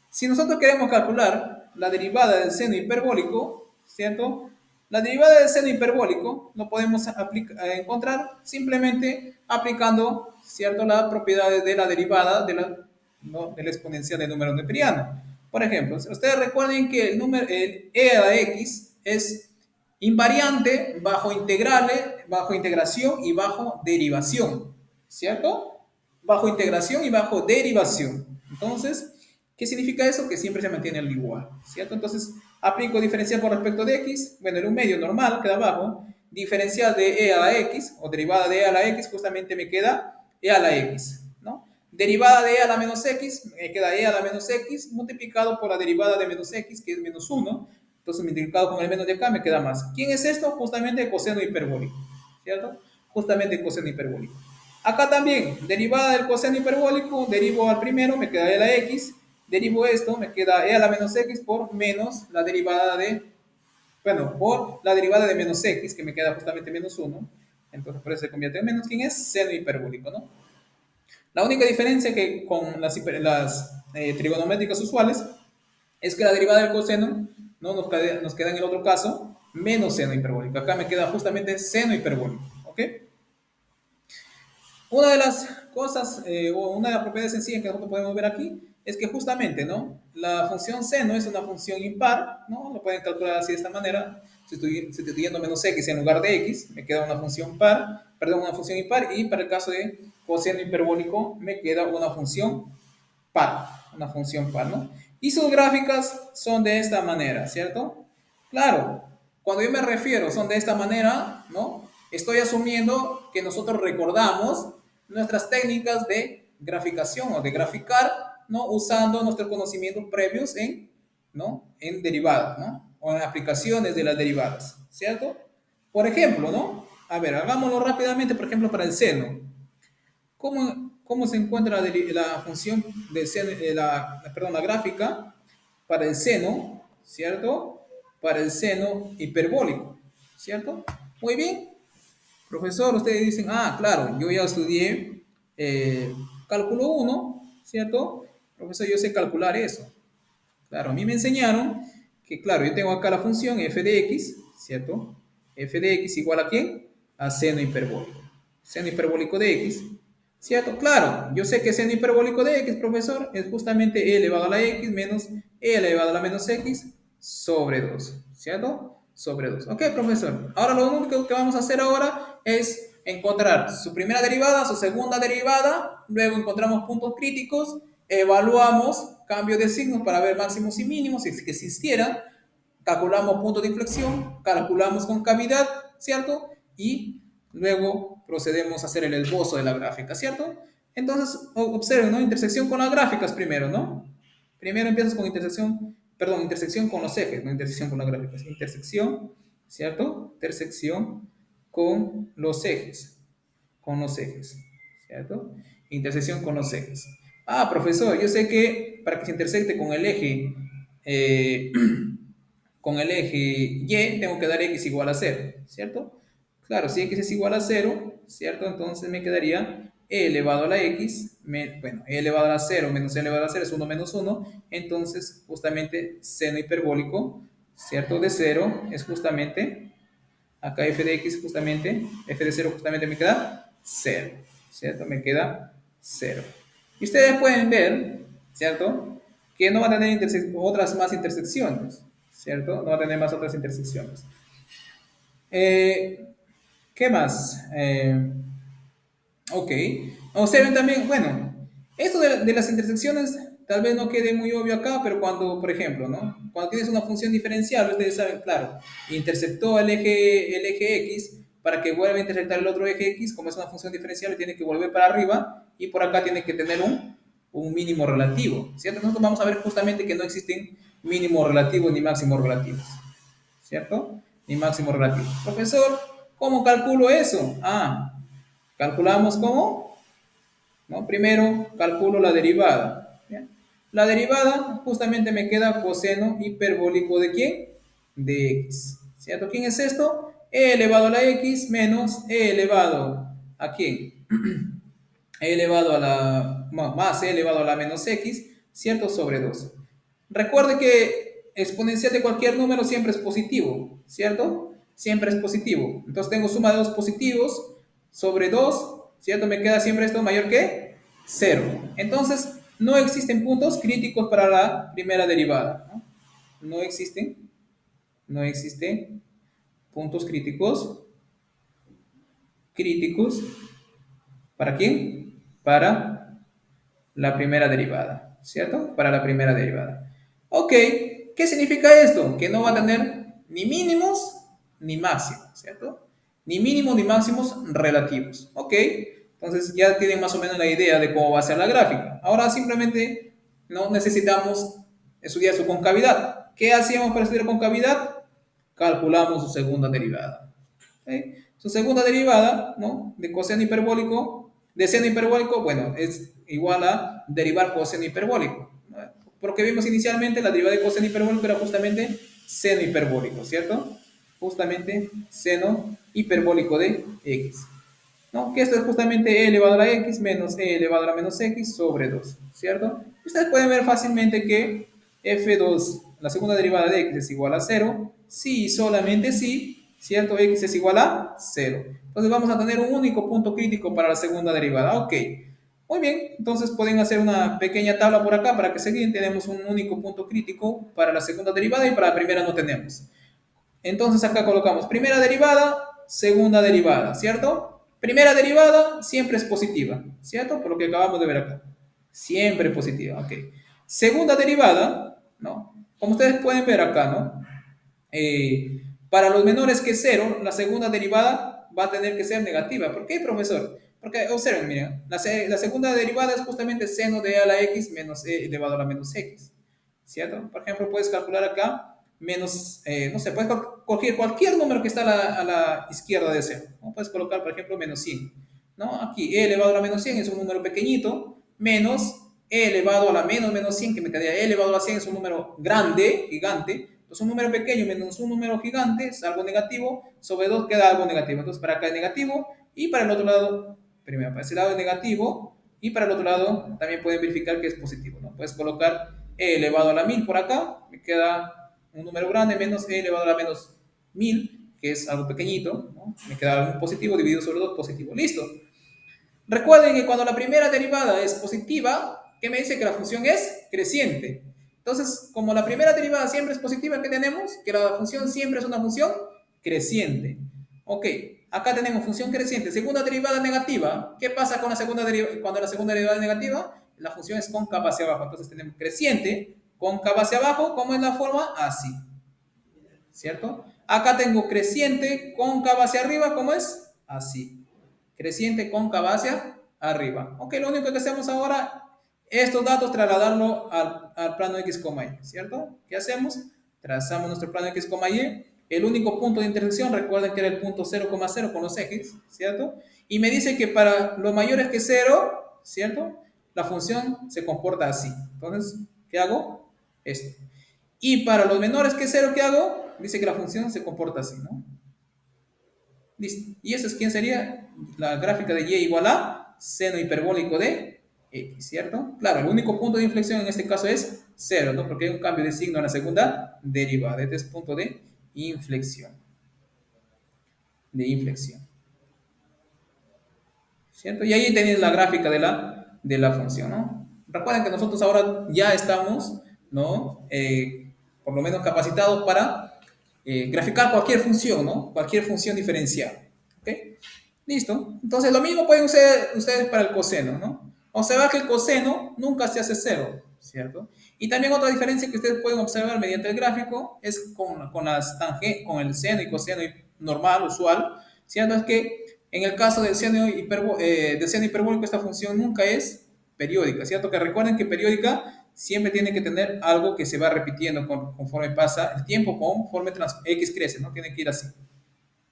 Si nosotros queremos calcular la derivada del seno hiperbólico, ¿cierto? La derivada del seno hiperbólico lo podemos encontrar simplemente aplicando, ¿cierto?, las propiedades de la derivada de la, ¿no?, de la exponencial del número neperiano. Por ejemplo, ustedes recuerden que el e a la x es invariante bajo integrales, bajo integración y bajo derivación, ¿cierto? Bajo integración y bajo derivación. Entonces, ¿qué significa eso? Que siempre se mantiene al igual, ¿cierto? Entonces, aplico diferencial con respecto de x, bueno, en un medio normal queda abajo, diferencial de e a la x, o derivada de e a la x, justamente me queda e a la x, ¿no? Derivada de e a la menos x, me queda e a la menos x, multiplicado por la derivada de menos x, que es menos 1, entonces multiplicado con el menos de acá me queda más. ¿Quién es esto? Justamente el coseno hiperbólico, ¿cierto? Justamente el coseno hiperbólico. Acá también, derivada del coseno hiperbólico, derivo al primero, me queda e a la x, derivo esto, me queda e a la menos x por menos la derivada de, bueno, por la derivada de menos x, que me queda justamente menos 1, entonces por eso se convierte en menos, ¿quién es? Seno hiperbólico, ¿no? La única diferencia que con las trigonométricas usuales es que la derivada del coseno no nos queda en el otro caso menos seno hiperbólico. Acá me queda justamente seno hiperbólico, ¿ok? Una de las cosas, o una de las propiedades sencillas que nosotros podemos ver aquí es que justamente, ¿no? La función seno es una función impar, ¿no? Lo pueden calcular así de esta manera. Si estoy sustituyendo menos x en lugar de x, me queda una función par, perdón, una función impar, y para el caso de coseno hiperbólico me queda una función par, ¿no? Y sus gráficas son de esta manera, ¿cierto? Claro, cuando yo me refiero son de esta manera, ¿no? Estoy asumiendo que nosotros recordamos nuestras técnicas de graficación o de graficar, ¿no? Usando nuestros conocimientos previos en, ¿no?, en derivadas, ¿no? O en aplicaciones de las derivadas, ¿cierto? Por ejemplo, ¿no? A ver, hagámoslo rápidamente, por ejemplo, para el seno. ¿Cómo se encuentra la función del seno, perdón, la gráfica para el seno, ¿cierto? Para el seno hiperbólico, ¿cierto? Muy bien, profesor, ustedes dicen, ah, claro, yo ya estudié cálculo uno, ¿cierto? Profesor, yo sé calcular eso. Claro, a mí me enseñaron que, claro, yo tengo acá la función f de x, ¿cierto? F de x igual a ¿quién? A seno hiperbólico. Seno hiperbólico de x, ¿cierto? Claro, yo sé que seno hiperbólico de x, profesor, es justamente e elevado a la x menos e elevado a la menos x sobre 2, ¿cierto? Sobre 2. Ok, profesor. Ahora lo único que vamos a hacer ahora es encontrar su primera derivada, su segunda derivada, luego encontramos puntos críticos, evaluamos cambio de signos para ver máximos y mínimos, si es que existieran, calculamos punto de inflexión, calculamos concavidad, ¿cierto? Y luego procedemos a hacer el esbozo de la gráfica, ¿cierto? Entonces, observen, ¿no? Intersección con las gráficas primero, ¿no? Primero empiezas con intersección, perdón, intersección con los ejes, no intersección con las gráficas. Intersección, ¿cierto? Intersección con los ejes, ¿cierto? Intersección con los ejes. Ah, profesor, yo sé que para que se intersecte eh, con el eje Y, tengo que dar x igual a 0, ¿cierto? Claro, si x es igual a 0, ¿cierto? Entonces me quedaría e elevado a la x, bueno, e elevado a la 0 menos e elevado a la 0 es 1 menos 1, entonces justamente seno hiperbólico, ¿cierto? De 0 es justamente, acá f de x justamente, f de 0 justamente me queda 0, ¿cierto? Me queda 0. Y ustedes pueden ver, ¿cierto? Que no va a tener otras más intersecciones, ¿cierto? No va a tener más otras intersecciones. Eh, ¿Qué más? Ok. Observen también, bueno, esto de las intersecciones tal vez no quede muy obvio acá, pero cuando, por ejemplo, ¿no? Cuando tienes una función diferencial, ustedes saben, claro, interceptó el eje X para que vuelva a intersectar el otro eje X, como es una función diferencial, tiene que volver para arriba y por acá tiene que tener un mínimo relativo, ¿cierto? Nosotros vamos a ver justamente que no existen mínimos relativos ni máximos relativos, ¿cierto? Ni máximos relativos. Profesor, ¿cómo calculo eso? Ah, calculamos cómo, ¿no? Primero calculo la derivada. ¿Bien? La derivada justamente me queda coseno hiperbólico de ¿quién? De x. ¿Cierto? ¿Quién es esto? e elevado a la x menos e elevado a quién? E elevado a la más e elevado a la menos x, ¿cierto? Sobre 2. Recuerde que exponencial de cualquier número siempre es positivo, ¿cierto? Siempre es positivo. Entonces tengo suma de dos positivos sobre 2, ¿cierto? Me queda siempre esto mayor que cero. Entonces, no existen puntos críticos para la primera derivada, ¿no? No existen, no existen puntos críticos, ¿para quién? Para la primera derivada, ¿cierto? Para la primera derivada. Ok, ¿qué significa esto? Que no va a tener ni mínimos ni máximos, ¿cierto? Ni mínimos ni máximos relativos. Ok, entonces ya tienen más o menos la idea de cómo va a ser la gráfica. Ahora simplemente no necesitamos estudiar su concavidad. ¿Qué hacíamos para estudiar concavidad? Calculamos su segunda derivada. ¿Ok? Su segunda derivada, ¿no? De coseno hiperbólico, de seno hiperbólico, bueno, es igual a derivar coseno hiperbólico, ¿no? Porque vimos inicialmente la derivada de coseno hiperbólico era justamente seno hiperbólico, ¿cierto? Justamente seno hiperbólico de x, ¿no? Que esto es justamente e elevado a la x menos e elevado a la menos x sobre 2, ¿cierto? Ustedes pueden ver fácilmente que f2, la segunda derivada de x es igual a 0, si y solamente si, ¿cierto? X es igual a 0. Entonces vamos a tener un único punto crítico para la segunda derivada. Ok, muy bien, entonces pueden hacer una pequeña tabla por acá para que se guíen. Tenemos un único punto crítico para la segunda derivada y para la primera no tenemos. Entonces acá colocamos primera derivada, segunda derivada, ¿cierto? Primera derivada siempre es positiva, ¿cierto? Por lo que acabamos de ver acá. Siempre positiva, ok. Segunda derivada, ¿no? Como ustedes pueden ver acá, ¿no? Para los menores que cero, la segunda derivada va a tener que ser negativa. ¿Por qué, profesor? Porque observen, miren, la segunda derivada es justamente seno de a la x menos e elevado a la menos x, ¿cierto? Por ejemplo, puedes calcular acá menos, no sé, puedes coger cualquier número que está a la izquierda de cero, ¿no? Puedes colocar, por ejemplo, menos 100, ¿no? Aquí e elevado a la menos 100 es un número pequeñito, menos e elevado a la menos 100, que me quedaría e elevado a la 100 es un número grande, gigante. Entonces un número pequeño menos un número gigante es algo negativo, sobre 2 queda algo negativo. Entonces para acá es negativo y para el otro lado, primero para ese lado es negativo y para el otro lado también pueden verificar que es positivo, ¿no? Puedes colocar e elevado a la 1000 por acá, me queda un número grande menos e elevado a la menos 1000, que es algo pequeñito, ¿no? Me queda un positivo dividido sobre 2 positivo. Listo. Recuerden que cuando la primera derivada es positiva, ¿qué me dice? Que la función es creciente. Entonces, como la primera derivada siempre es positiva, ¿qué tenemos? Que la función siempre es una función creciente. Ok, acá tenemos función creciente. Segunda derivada negativa. ¿Qué pasa con la segunda derivada? Cuando la segunda derivada es negativa, la función es cóncava hacia abajo. Entonces tenemos creciente, cóncava hacia abajo. ¿Cómo es la forma? Así, ¿cierto? Acá tengo creciente, cóncava hacia arriba. ¿Cómo es? Así. Creciente, cóncava hacia arriba. Ok, lo único que hacemos ahora, estos datos trasladarlo al plano x, y, ¿cierto? ¿Qué hacemos? Trazamos nuestro plano x, y. El único punto de intersección, recuerden que era el punto 0,0 con los ejes, ¿cierto? Y me dice que para lo mayores que 0, ¿cierto? La función se comporta así. Entonces, ¿qué hago? Esto. Y para los menores que 0, ¿qué hago? Dice que la función se comporta así, ¿no? Listo. Y eso es quién sería la gráfica de y igual a seno hiperbólico de x, ¿cierto? Claro, el único punto de inflexión en este caso es 0, ¿no? Porque hay un cambio de signo en la segunda derivada. Este es punto de inflexión. De inflexión. ¿Cierto? Y ahí tenéis la gráfica de la función, ¿no? Recuerden que nosotros ahora ya estamos, ¿no? Por lo menos capacitados para graficar cualquier función, ¿no? Cualquier función diferencial. ¿Ok? Listo. Entonces, lo mismo pueden hacer ustedes para el coseno, ¿no? Observar que el coseno nunca se hace cero, ¿cierto? Y también otra diferencia que ustedes pueden observar mediante el gráfico es con el seno y coseno normal, usual, ¿cierto? Es que en el caso del seno hiperbólico esta función nunca es periódica, ¿cierto? Que recuerden que periódica siempre tiene que tener algo que se va repitiendo conforme pasa el tiempo, conforme x crece, ¿no? Tiene que ir así,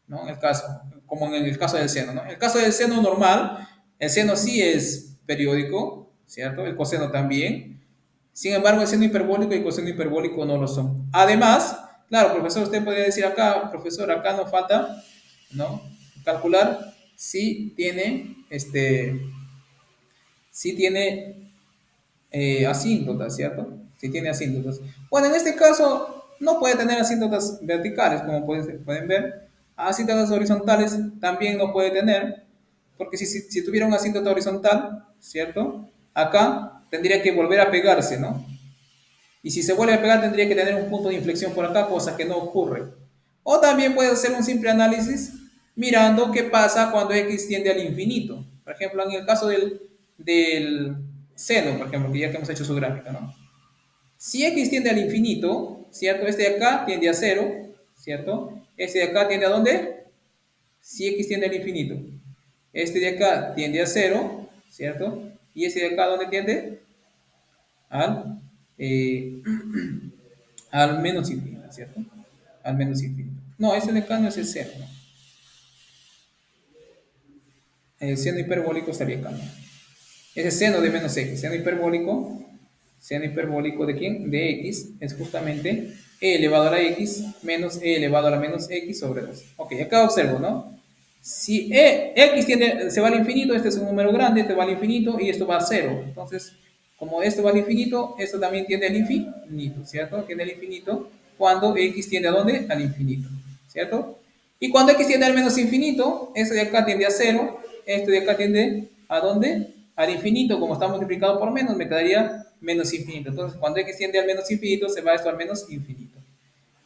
¿no? En el caso, como en el caso del seno, ¿no? En el caso del seno normal, el seno sí es periódico, ¿cierto? El coseno también. Sin embargo, el seno hiperbólico y el coseno hiperbólico no lo son. Además, claro, profesor, usted podría decir acá, profesor, acá nos falta ¿no? Calcular si tiene asíntotas, ¿cierto? Si tiene asíntotas. Bueno, en este caso no puede tener asíntotas verticales, como pueden ver. Asíntotas horizontales también no puede tener, porque si tuviera una asíntota horizontal, ¿cierto? Acá tendría que volver a pegarse, ¿no? Y si se vuelve a pegar, tendría que tener un punto de inflexión por acá, cosa que no ocurre. O también puedes hacer un simple análisis mirando qué pasa cuando x tiende al infinito. Por ejemplo, en el caso del seno, por ejemplo, que ya que hemos hecho su gráfica, ¿no? Si x tiende al infinito, ¿cierto? Este de acá tiende a cero, ¿cierto? Este de acá tiende a ¿dónde? Si x tiende al infinito. Este de acá tiende a cero, ¿cierto? Y este de acá, ¿dónde tiende? Al, eh, al menos infinito, ¿cierto? Al menos infinito. No, ese de acá no es el seno, ¿no? El seno hiperbólico estaría acá, ¿no? Ese seno de menos x, seno hiperbólico ¿de quién? De x, es justamente e elevado a la x menos e elevado a la menos x sobre 2. Ok, acá observo, ¿no? Si x se va al infinito, este es un número grande, este va al infinito y esto va a cero. Entonces, como esto va al infinito, esto también tiende al infinito, ¿cierto? Tiende al infinito cuando x tiende a dónde? Al infinito, ¿cierto? Y cuando x tiende al menos infinito, este de acá tiende a cero, este de acá tiende a dónde? Al infinito, como está multiplicado por menos, me quedaría menos infinito. Entonces, cuando x tiende al menos infinito, se va esto al menos infinito.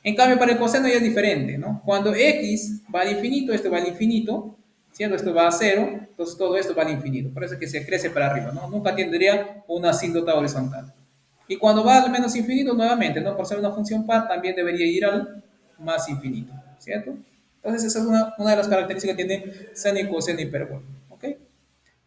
En cambio, para el coseno ya es diferente, ¿no? Cuando x va al infinito, esto va al infinito, siendo esto va a cero, entonces todo esto va al infinito. Por eso es que se crece para arriba, ¿no? Nunca tendría una asíntota horizontal. Y cuando va al menos infinito, nuevamente, ¿no? Por ser una función par, también debería ir al más infinito, ¿cierto? Entonces, esa es una de las características que tiene seno y coseno hiperbólico, ¿ok?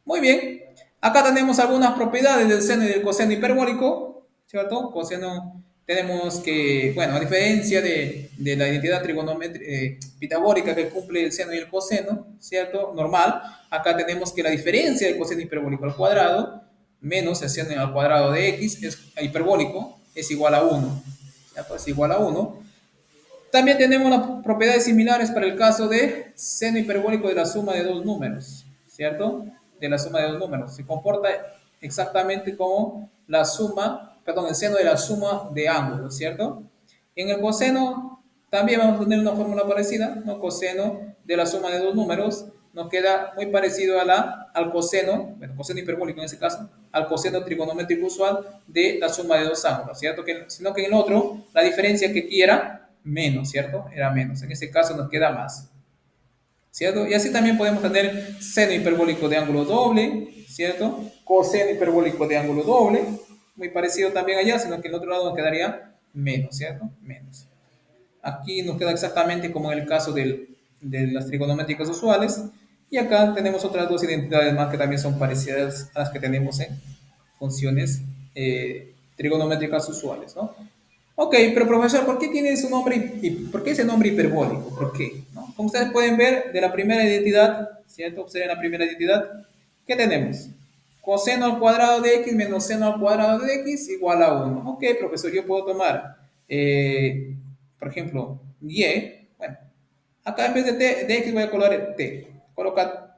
Muy bien. Acá tenemos algunas propiedades del seno y del coseno hiperbólico, ¿cierto? Coseno tenemos que, bueno, a diferencia de la identidad trigonométrica pitagórica que cumple el seno y el coseno, ¿cierto? Normal, acá tenemos que la diferencia del coseno hiperbólico al cuadrado menos el seno al cuadrado de x es hiperbólico es igual a 1, ¿cierto? Es igual a 1. También tenemos las propiedades similares para el caso de seno hiperbólico de la suma de dos números, ¿cierto? De la suma de dos números. Se comporta exactamente como la suma, perdón, el seno de la suma de ángulos, ¿cierto? En el coseno también vamos a tener una fórmula parecida, ¿no? Coseno de la suma de dos números nos queda muy parecido al coseno, bueno, coseno hiperbólico en este caso, al coseno trigonométrico usual de la suma de dos ángulos, ¿cierto? Sino que en el otro, la diferencia que quiera menos, ¿cierto? Era menos. En este caso nos queda más, ¿cierto? Y así también podemos tener seno hiperbólico de ángulo doble, ¿cierto? Coseno hiperbólico de ángulo doble, muy parecido también allá, sino que en el otro lado nos quedaría menos, ¿cierto? Menos. Aquí nos queda exactamente como en el caso de las trigonométricas usuales. Y acá tenemos otras dos identidades más que también son parecidas a las que tenemos en funciones trigonométricas usuales, ¿no? Ok, pero profesor, ¿por qué tiene su nombre y por qué ese nombre hiperbólico? ¿Por qué? ¿No? Como ustedes pueden ver, de la primera identidad, ¿cierto? Observen la primera identidad. ¿Qué tenemos? Coseno al cuadrado de x menos seno al cuadrado de x igual a 1. Ok, profesor, yo puedo tomar, por ejemplo, y. Bueno, acá en vez de x voy a colocar t. Coloca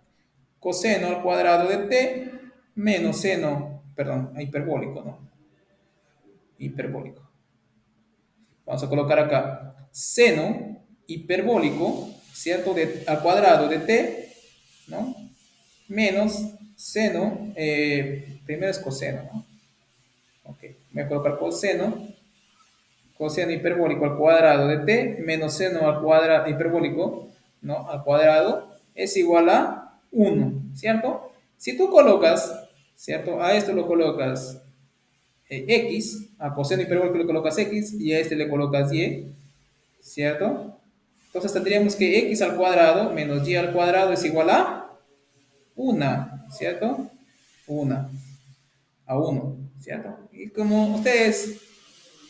coseno al cuadrado de t menos seno, perdón, hiperbólico, ¿no? Hiperbólico. Vamos a colocar acá seno hiperbólico, ¿cierto? Al cuadrado de t, ¿no? Menos seno, primero es coseno, ¿no? Ok, voy a colocar coseno hiperbólico al cuadrado de t menos seno al cuadrado hiperbólico, ¿no? Al cuadrado es igual a 1, ¿cierto? Si tú colocas, ¿cierto? A esto lo colocas x, a coseno hiperbólico le colocas x y a este le colocas y, ¿cierto? Entonces tendríamos que x al cuadrado menos y al cuadrado es igual a 1, ¿cierto? 1 a 1, ¿cierto? Y como ustedes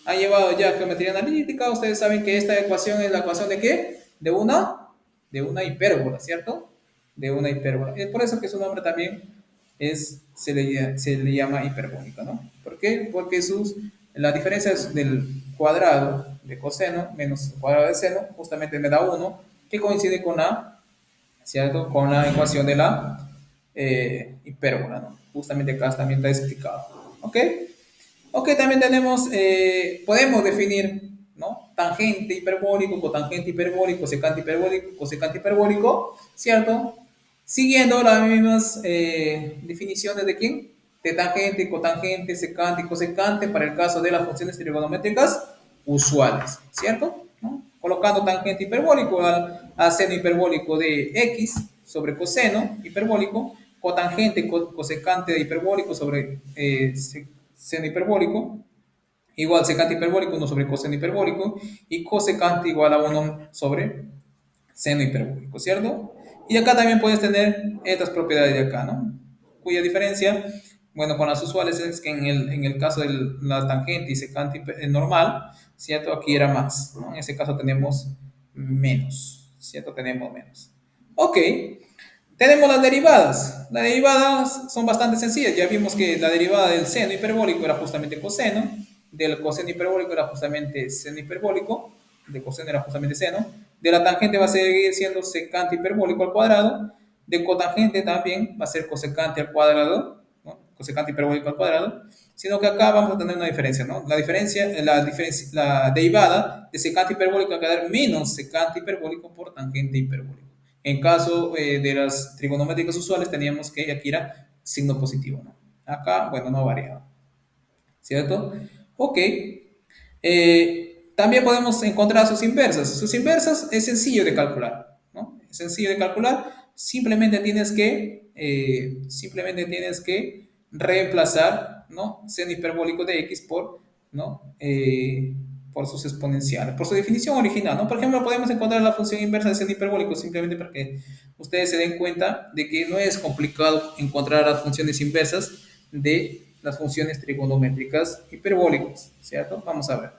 han llevado ya geometría analítica, ustedes saben que esta ecuación es la ecuación de ¿qué? De una hipérbola, ¿cierto? De una hipérbola. Es por eso que su nombre también se le llama hiperbólica, ¿no? ¿Por qué? Porque la diferencia del cuadrado de coseno menos el cuadrado de seno justamente me da 1, que coincide con la ¿cierto? Con la ecuación de la hipérbola, ¿no? Justamente acá también está explicado, ¿ok? Ok, también tenemos, podemos definir, ¿no? Tangente hiperbólico, cotangente hiperbólico, secante hiperbólico, cosecante hiperbólico, ¿cierto? Siguiendo las mismas definiciones de quién? De tangente, cotangente, secante y cosecante para el caso de las funciones trigonométricas usuales, ¿cierto? ¿No? Colocando tangente hiperbólico al seno hiperbólico de x sobre coseno hiperbólico, cotangente, cosecante hiperbólico sobre seno hiperbólico, igual secante hiperbólico 1 sobre coseno hiperbólico, y cosecante igual a 1 sobre seno hiperbólico, ¿cierto? Y acá también puedes tener estas propiedades de acá, ¿no? Cuya diferencia, bueno, con las usuales es que en el caso de la tangente y secante normal, ¿cierto? Aquí era más, ¿no? En ese caso tenemos menos, ¿cierto? Tenemos menos. Ok, tenemos las derivadas. Las derivadas son bastante sencillas. Ya vimos que la derivada del seno hiperbólico era justamente coseno, del coseno hiperbólico era justamente seno hiperbólico, de coseno era justamente seno, de la tangente va a seguir siendo secante hiperbólico al cuadrado, de cotangente también va a ser cosecante al cuadrado, ¿no? Cosecante hiperbólico al cuadrado, sino que acá vamos a tener una diferencia, ¿no? La derivada de secante hiperbólico va a quedar menos secante hiperbólico por tangente hiperbólico. En caso de las trigonométricas usuales, teníamos que aquí era signo positivo, ¿no? Acá, bueno, no ha variado, ¿cierto? Ok. También podemos encontrar sus inversas. Sus inversas es sencillo de calcular, ¿no? Es sencillo de calcular. Simplemente tienes que reemplazar, ¿no? Seno hiperbólico de x por, ¿no? Por sus exponenciales, por su definición original, ¿no? Por ejemplo, podemos encontrar la función inversa de seno hiperbólico simplemente para que ustedes se den cuenta de que no es complicado encontrar las funciones inversas de las funciones trigonométricas hiperbólicas, ¿cierto? Vamos a ver.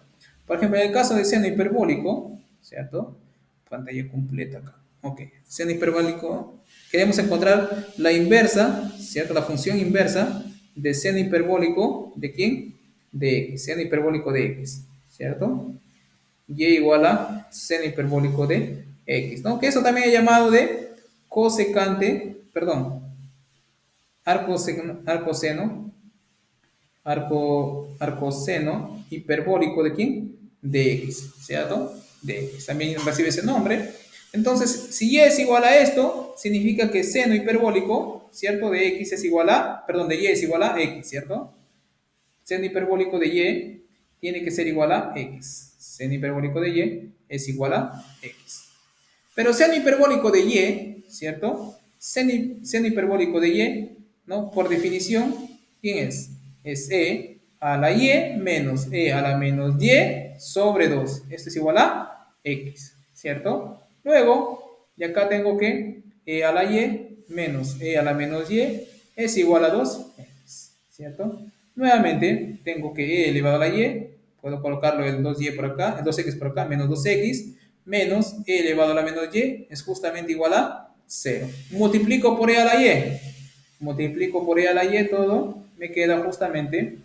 Por ejemplo, en el caso de seno hiperbólico, ¿cierto? Pantalla completa acá. Ok, seno hiperbólico. Queremos encontrar la inversa, ¿cierto? La función inversa de seno hiperbólico, ¿de quién? De x, seno hiperbólico de x, ¿cierto? Y igual a seno hiperbólico de x, ¿no? Que eso también es llamado de cosecante, perdón, arcoseno, arcoseno hiperbólico de quién? De x, ¿cierto? De x. También recibe ese nombre. Entonces, si y es igual a esto, significa que seno hiperbólico, ¿cierto? De x es igual a, perdón, de y es igual a x, ¿cierto? Seno hiperbólico de y tiene que ser igual a x. Seno hiperbólico de y es igual a x. Pero seno hiperbólico de y, ¿cierto? Seno hiperbólico de y, ¿no? Por definición, ¿quién es? Es e a la y menos e a la menos y sobre 2. Esto es igual a x, ¿cierto? Luego, y acá tengo que e a la y menos e a la menos y es igual a 2x, ¿cierto? Nuevamente, tengo que e elevado a la y, puedo colocarlo el 2y por acá, el 2x por acá, menos 2x, menos e elevado a la menos y es justamente igual a 0. Multiplico por e a la y. Multiplico por e a la y todo, me queda justamente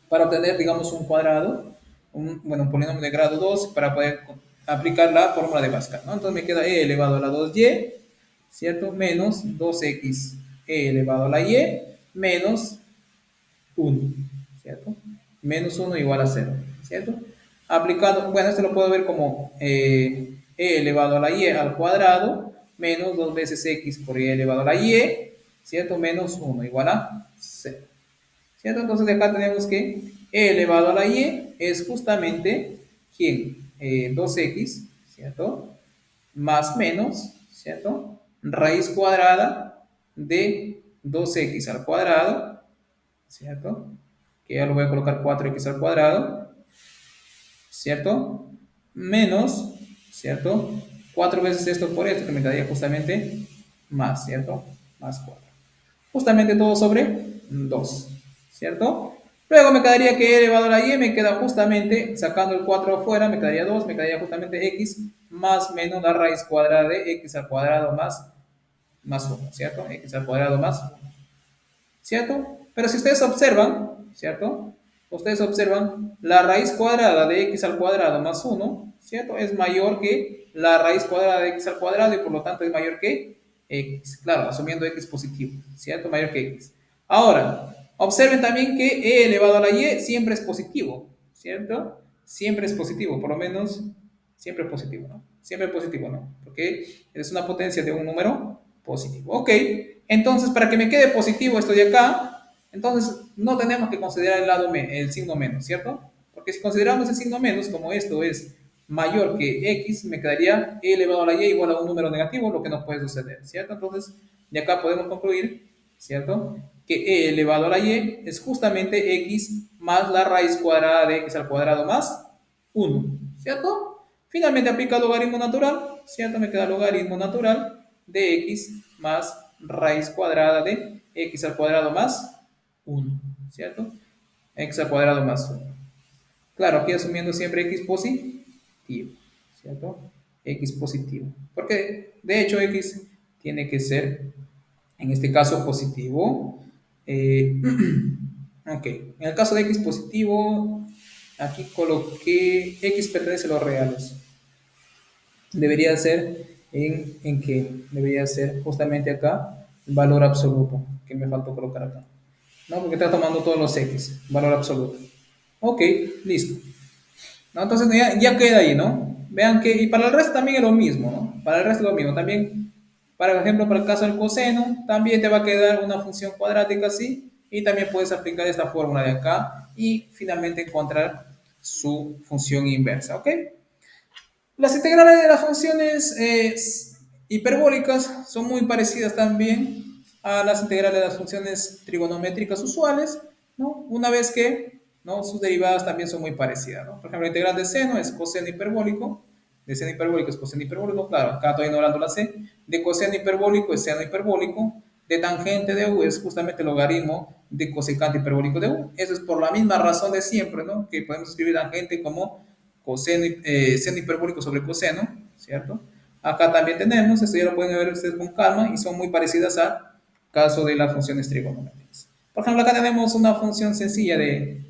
para obtener, digamos, un cuadrado, un polinomio de grado 2 para poder aplicar la fórmula de Pascal, ¿no? Entonces me queda e elevado a la 2y, ¿cierto? Menos 2x e elevado a la y menos 1, ¿cierto? Menos 1 igual a 0, ¿cierto? Aplicando, bueno, esto lo puedo ver como e elevado a la y al cuadrado menos 2 veces x por y elevado a la y, ¿cierto? Menos 1 igual a 0, ¿cierto? Entonces de acá tenemos que e elevado a la y es justamente, ¿quién? 2x, ¿cierto? Más menos, ¿cierto? Raíz cuadrada de 2x al cuadrado, ¿cierto? Que ya lo voy a colocar 4x al cuadrado, ¿cierto? Menos, ¿cierto? 4 veces esto por esto, que me daría justamente más, ¿cierto? Más 4. Justamente todo sobre 2, ¿cierto? Luego me quedaría que e elevado a la y me queda justamente, sacando el 4 afuera, me quedaría 2, me quedaría justamente x más menos la raíz cuadrada de x al cuadrado más 1, ¿cierto? X al cuadrado más 1, ¿cierto? Pero si ustedes observan, ¿cierto? ustedes observan, la raíz cuadrada de x al cuadrado más uno, ¿cierto? Es mayor que la raíz cuadrada de x al cuadrado y por lo tanto es mayor que x. Claro, asumiendo x positivo, ¿cierto? Mayor que x. Ahora, observen también que e elevado a la y siempre es positivo, ¿cierto? Siempre es positivo, por lo menos siempre es positivo, ¿no? Siempre es positivo, ¿no? Porque es una potencia de un número positivo. Ok, entonces para que me quede positivo esto de acá, entonces no tenemos que considerar el signo menos, ¿cierto? Porque si consideramos el signo menos, como esto es mayor que x, me quedaría e elevado a la y igual a un número negativo, lo que no puede suceder, ¿cierto? Entonces, de acá podemos concluir, ¿cierto? Que e elevado a la y es justamente x más la raíz cuadrada de x al cuadrado más 1, ¿cierto? Finalmente aplica el logaritmo natural, ¿cierto? Me queda logaritmo natural de x más raíz cuadrada de x al cuadrado más 1, ¿cierto? X al cuadrado más 1. Claro, aquí asumiendo siempre x positivo, ¿cierto? X positivo. Porque de hecho x tiene que ser, en este caso, positivo. Ok, en el caso de x positivo, aquí coloqué x pertenece a los reales. Debería ser en que debería ser justamente acá valor absoluto, que me faltó colocar acá. ¿No? Porque está tomando todos los x, valor absoluto. Ok, listo. ¿No? Entonces ya queda ahí, ¿no? Vean que, y para el resto también es lo mismo, ¿no? Para el resto es lo mismo. También, por ejemplo, para el caso del coseno, también te va a quedar una función cuadrática así, y también puedes aplicar esta fórmula de acá y finalmente encontrar su función inversa, ¿ok? Las integrales de las funciones hiperbólicas son muy parecidas también a las integrales de las funciones trigonométricas usuales, ¿no? Una vez que, ¿no?, sus derivadas también son muy parecidas, ¿no? Por ejemplo, la integral de seno es coseno hiperbólico, de seno hiperbólico es coseno hiperbólico, claro, acá estoy ignorando la c, de coseno hiperbólico es seno hiperbólico, de tangente de u es justamente el logaritmo de cosecante hiperbólico de u. Eso es por la misma razón de siempre, ¿no? Que podemos escribir tangente como coseno, seno hiperbólico sobre coseno, ¿cierto? Acá también tenemos, esto ya lo pueden ver ustedes con calma y son muy parecidas al caso de las funciones trigonométricas. Por ejemplo, acá tenemos una función sencilla de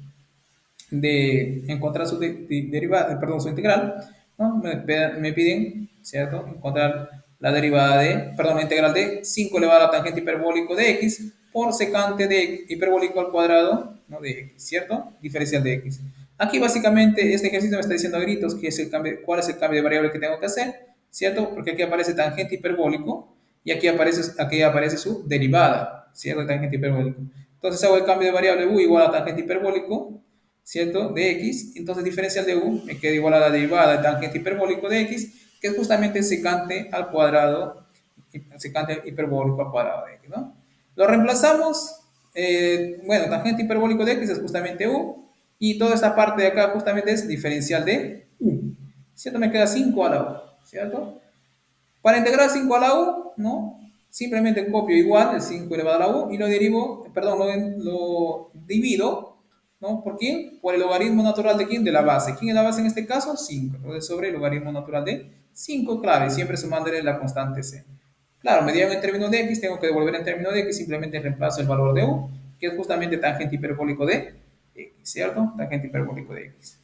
encontrar su derivada, perdón, su integral, ¿no? Me piden, ¿cierto? Encontrar la derivada de, perdón, la integral de 5 elevado a la tangente hiperbólico de x por secante de hiperbólico al cuadrado, ¿no?, de x, ¿cierto? Diferencial de x. Aquí básicamente este ejercicio me está diciendo a gritos que es el cambio, cuál es el cambio de variable que tengo que hacer, ¿cierto? Porque aquí aparece tangente hiperbólico y aquí aparece su derivada, ¿cierto? Tangente hiperbólico. Entonces hago el cambio de variable u igual a tangente hiperbólico, ¿cierto? De x, entonces diferencial de u me queda igual a la derivada de tangente hiperbólico de x, que es justamente secante al cuadrado, secante hiperbólico al cuadrado de x, ¿no? Lo reemplazamos, bueno, tangente hiperbólico de x es justamente u, y toda esta parte de acá justamente es diferencial de u, ¿cierto? Me queda 5 a la u, ¿cierto? Para integrar 5 a la u, ¿no? Simplemente copio igual el 5 elevado a la u y lo derivo, perdón, lo divido, ¿no? ¿Por quién? Por el logaritmo natural de quién? De la base. ¿Quién es la base en este caso? 5. Entonces sobre el logaritmo natural de 5, claro, y siempre sumándole la constante c. Claro, me dieron en términos de x, tengo que devolver en términos de x, simplemente reemplazo el valor de u, que es justamente tangente hiperbólico de x, ¿cierto? Tangente hiperbólico de x.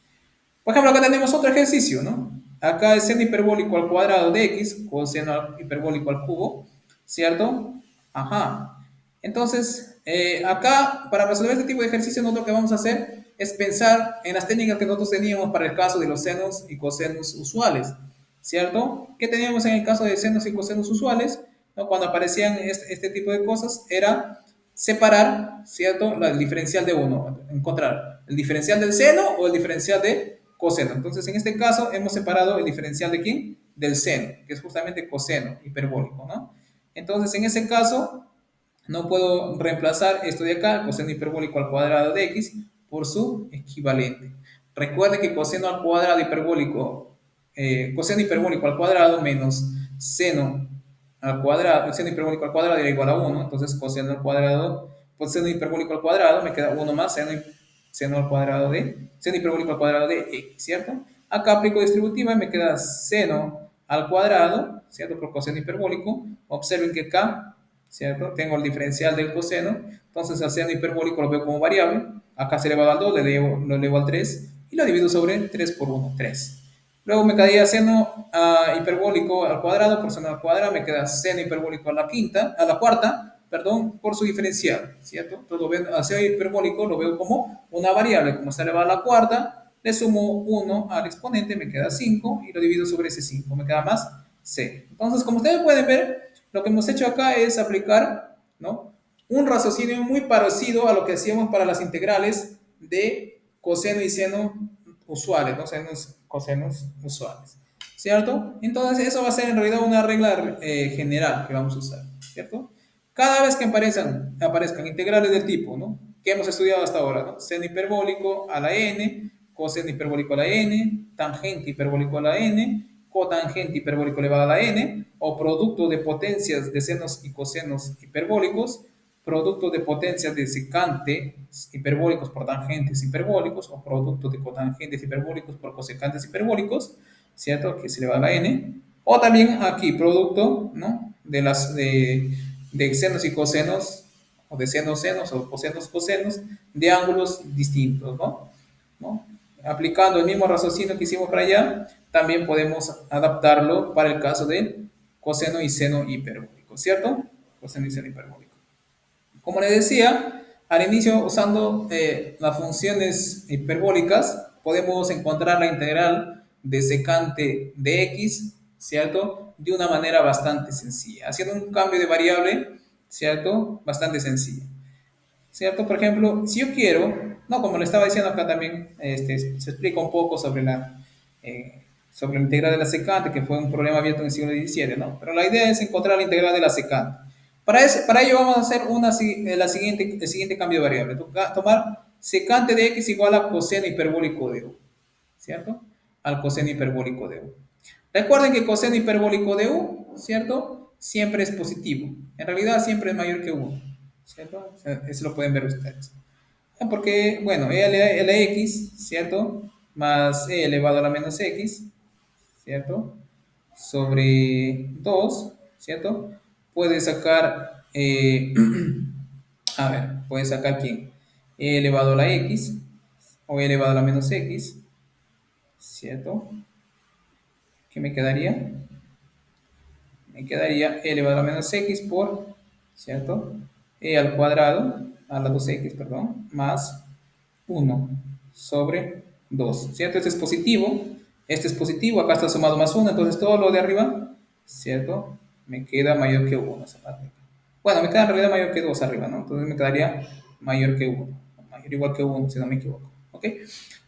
Por ejemplo, acá tenemos otro ejercicio, ¿no? Acá es seno hiperbólico al cuadrado de x, coseno hiperbólico al cubo, ¿cierto? Ajá. Entonces, acá, para resolver este tipo de ejercicio, nosotros lo que vamos a hacer es pensar en las técnicas que nosotros teníamos para el caso de los senos y cosenos usuales, ¿cierto? ¿Qué teníamos en el caso de senos y cosenos usuales? ¿No? Cuando aparecían este tipo de cosas, era separar, ¿cierto?, el diferencial de uno, encontrar el diferencial del seno o el diferencial de coseno. Entonces, en este caso, hemos separado el diferencial de quién? Del seno, que es justamente coseno hiperbólico, ¿no? Entonces, en ese caso, no puedo reemplazar esto de acá, coseno hiperbólico al cuadrado de x, por su equivalente. Recuerde que coseno al cuadrado hiperbólico, coseno hiperbólico al cuadrado menos seno al cuadrado, seno hiperbólico al cuadrado era igual a 1, entonces coseno al cuadrado, pues seno hiperbólico al cuadrado, me queda 1 más seno al cuadrado de, seno hiperbólico al cuadrado de x, ¿cierto? Acá aplico distributiva y me queda seno al cuadrado, ¿cierto? Por coseno hiperbólico. Observen que acá, ¿cierto? Tengo el diferencial del coseno, entonces el seno hiperbólico lo veo como variable, Acá se elevado al 2, lo elevo al 3 y lo divido sobre 3 por 1, 3. Luego me quedaría seno hiperbólico al cuadrado por seno al cuadrado, me queda seno hiperbólico a la cuarta, perdón, por su diferencial, ¿cierto? Entonces lo veo, al seno hiperbólico lo veo como una variable, como está elevado a la cuarta, le sumo 1 al exponente, me queda 5 y lo divido sobre ese 5, me queda más c. Entonces, como ustedes pueden ver, lo que hemos hecho acá es aplicar, ¿no?, un raciocinio muy parecido a lo que hacíamos para las integrales de coseno y seno usuales, ¿no? Senos, cosenos usuales, ¿cierto? Entonces, eso va a ser en realidad una regla general que vamos a usar, ¿cierto? Cada vez que aparezcan integrales del tipo, ¿no?, que hemos estudiado hasta ahora, ¿no? Seno hiperbólico a la n, coseno hiperbólico a la n, tangente hiperbólico a la n, cotangente hiperbólico elevado a la n, o producto de potencias de senos y cosenos hiperbólicos, producto de potencias de secantes hiperbólicos por tangentes hiperbólicos, o producto de cotangentes hiperbólicos por cosecantes hiperbólicos, ¿cierto? Que se eleva a la n, o también aquí producto, ¿no?, de senos y cosenos, o de senos senos, o cosenos cosenos, de ángulos distintos, ¿no? ¿No? Aplicando el mismo raciocinio que hicimos para allá, también podemos adaptarlo para el caso de coseno y seno hiperbólico, ¿cierto? Coseno y seno hiperbólico. Como les decía, al inicio, usando las funciones hiperbólicas, podemos encontrar la integral de secante de x, ¿cierto?, de una manera bastante sencilla, haciendo un cambio de variable, ¿cierto?, bastante sencillo, ¿cierto? Por ejemplo, si yo quiero, no, como le estaba diciendo acá también, se explica un poco sobre la integral de la secante, que fue un problema abierto en el siglo XVII, ¿no? Pero la idea es encontrar la integral de la secante. Para ello vamos a hacer el siguiente cambio de variable. Tomar secante de x igual a coseno hiperbólico de u, ¿cierto? Al coseno hiperbólico de u. Recuerden que coseno hiperbólico de u, ¿cierto?, siempre es positivo. En realidad siempre es mayor que 1, ¿cierto? O sea, eso lo pueden ver ustedes. Porque, bueno, Lx, ¿cierto?, más e elevado a la menos x, ¿cierto?, sobre 2, ¿cierto? Puede sacar, a ver, puede sacar quién, e elevado a la x, o e elevado a la menos x, ¿cierto? ¿Qué me quedaría? Me quedaría e elevado a menos x por, ¿cierto?, e al cuadrado, a la 2x, perdón, más 1 sobre 2, ¿cierto? Este es positivo, acá está sumado más 1, entonces todo lo de arriba, ¿cierto?, me queda mayor que 1 esa parte. Bueno, me queda en realidad mayor que 2 arriba, ¿no? Entonces me quedaría mayor que 1, mayor igual que 1, si no me equivoco, ¿ok?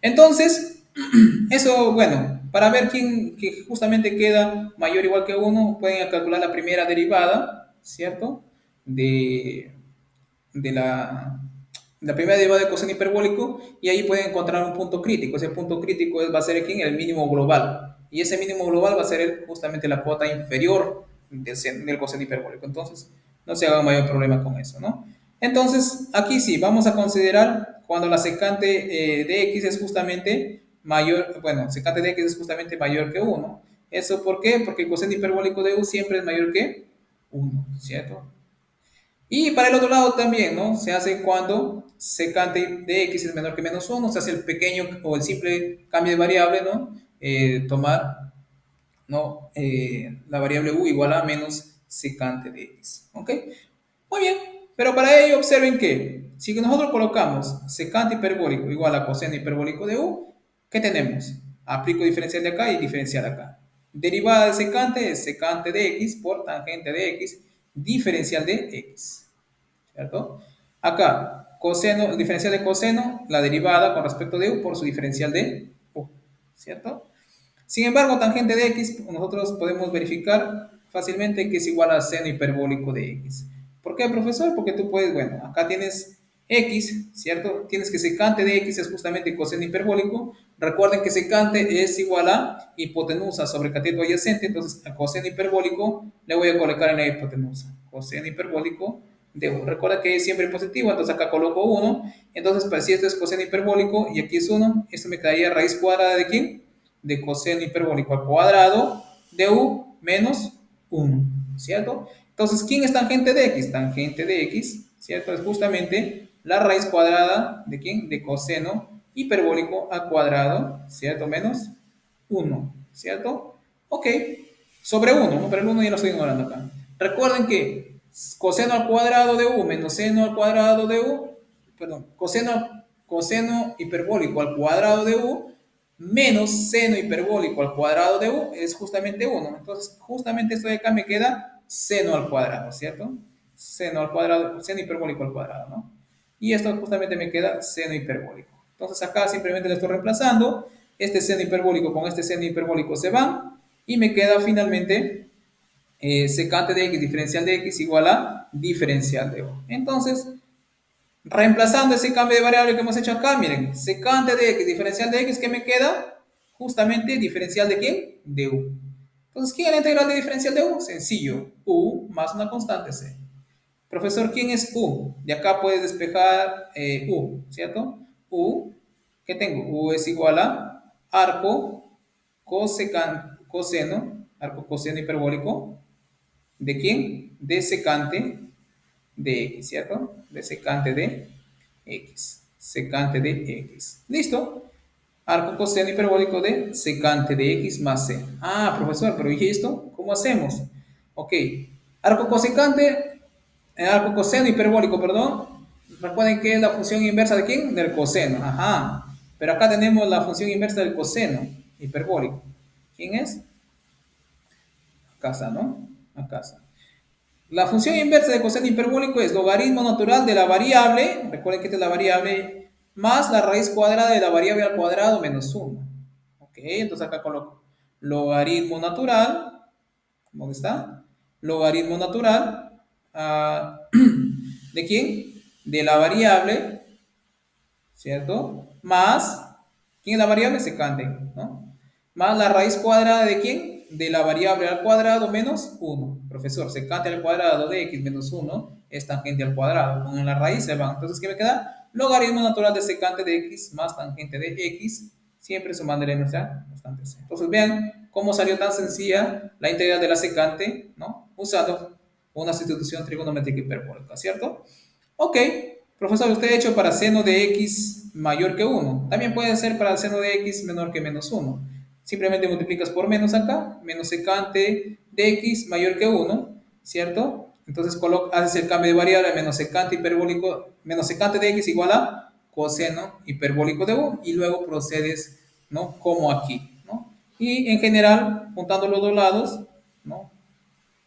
Entonces, eso, bueno, para ver quién que justamente queda mayor o igual que 1, pueden calcular la primera derivada, ¿cierto? De, de la primera derivada de coseno hiperbólico, y ahí pueden encontrar un punto crítico. Ese punto crítico va a ser ¿quién? El mínimo global. Y ese mínimo global va a ser justamente la cuota inferior del coseno hiperbólico. Entonces, no se haga mayor problema con eso, ¿no? Entonces, aquí sí, vamos a considerar cuando la secante de x es justamente mayor, bueno, secante de x es justamente mayor que 1. ¿Eso por qué? Porque el coseno hiperbólico de u siempre es mayor que 1, ¿cierto? Y para el otro lado también, ¿no? Se hace cuando secante de x es menor que menos 1, se hace el pequeño o el simple cambio de variable, ¿no? Tomar, ¿no?, la variable u igual a menos secante de x, ¿ok? Muy bien, pero para ello observen que si nosotros colocamos secante hiperbólico igual a coseno hiperbólico de u, ¿qué tenemos? Aplico diferencial de acá y diferencial de acá. Derivada de secante es secante de x por tangente de x, diferencial de x, ¿cierto? Acá, coseno, el diferencial de coseno, la derivada con respecto de u por su diferencial de u, ¿cierto? Sin embargo, tangente de x, nosotros podemos verificar fácilmente que es igual a seno hiperbólico de x. ¿Por qué, profesor? Porque tú puedes, bueno, acá tienes x, ¿cierto? Tienes que secante de x es justamente coseno hiperbólico. Recuerden que secante es igual a hipotenusa sobre cateto adyacente, entonces a coseno hiperbólico le voy a colocar en la hipotenusa. Coseno hiperbólico de 1. Recuerda que es siempre positivo, entonces acá coloco 1. Entonces, pues, si esto es coseno hiperbólico y aquí es 1, esto me quedaría raíz cuadrada de ¿quién? De coseno hiperbólico al cuadrado de u menos 1, ¿cierto? Entonces, ¿quién es tangente de x? Tangente de x, ¿cierto? Es justamente la raíz cuadrada de quién? De coseno hiperbólico al cuadrado, ¿cierto? Menos uno, ¿cierto? Ok, sobre uno, ¿no? Pero el uno ya lo estoy ignorando acá. Recuerden que coseno al cuadrado de u menos seno al cuadrado de u, perdón, coseno hiperbólico al cuadrado de u menos seno hiperbólico al cuadrado de u es justamente uno. Entonces, justamente esto de acá me queda seno al cuadrado, ¿cierto? Seno al cuadrado, seno hiperbólico al cuadrado, ¿no? Y esto justamente me queda seno hiperbólico. Entonces acá simplemente le estoy reemplazando. Este seno hiperbólico con este seno hiperbólico se van y me queda finalmente secante de x diferencial de x igual a diferencial de u. Entonces, reemplazando ese cambio de variable que hemos hecho acá, miren, secante de x diferencial de x, ¿qué me queda? Justamente diferencial de quién? De u. Entonces, ¿quién es la integral de diferencial de u? Sencillo, u más una constante c. Profesor, ¿quién es u? De acá puedes despejar u, ¿cierto? U, ¿qué tengo? U es igual a arco coseno, arco coseno hiperbólico, ¿de quién? De secante de x, ¿cierto? De secante de x, secante de x. ¿Listo? Arco coseno hiperbólico de secante de x más c. Ah, profesor, pero ¿y esto? ¿Cómo hacemos? Ok, arco cosecante, arco coseno hiperbólico, perdón. Recuerden que es la función inversa de quién? Del coseno. Ajá. Pero acá tenemos la función inversa del coseno hiperbólico. ¿Quién es? Acá está, ¿no? Acá está. La función inversa de coseno hiperbólico es logaritmo natural de la variable, recuerden que esta es la variable, más la raíz cuadrada de la variable al cuadrado menos 1. Ok, entonces acá coloco logaritmo natural, ¿dónde está? Logaritmo natural, ¿de quién? De la variable, ¿cierto? Más, ¿quién es la variable? Secante, ¿no? Más la raíz cuadrada de quién? De la variable al cuadrado menos 1. Profesor, secante al cuadrado de x menos 1 es tangente al cuadrado. Con la raíz se van. Entonces, ¿qué me queda? Logaritmo natural de secante de x más tangente de x, siempre sumándole nuestra constante c. Entonces, vean cómo salió tan sencilla la integral de la secante, ¿no? Usando una sustitución trigonométrica hiperbólica, ¿cierto? Ok, profesor, usted ha hecho para seno de x mayor que 1. También puede ser para seno de x menor que menos 1. Simplemente multiplicas por menos acá, menos secante de x mayor que 1, ¿cierto? Entonces haces el cambio de variable, menos secante hiperbólico, menos secante de x igual a coseno hiperbólico de u, y luego procedes, ¿no? Como aquí, ¿no? Y en general, juntando los dos lados, ¿no?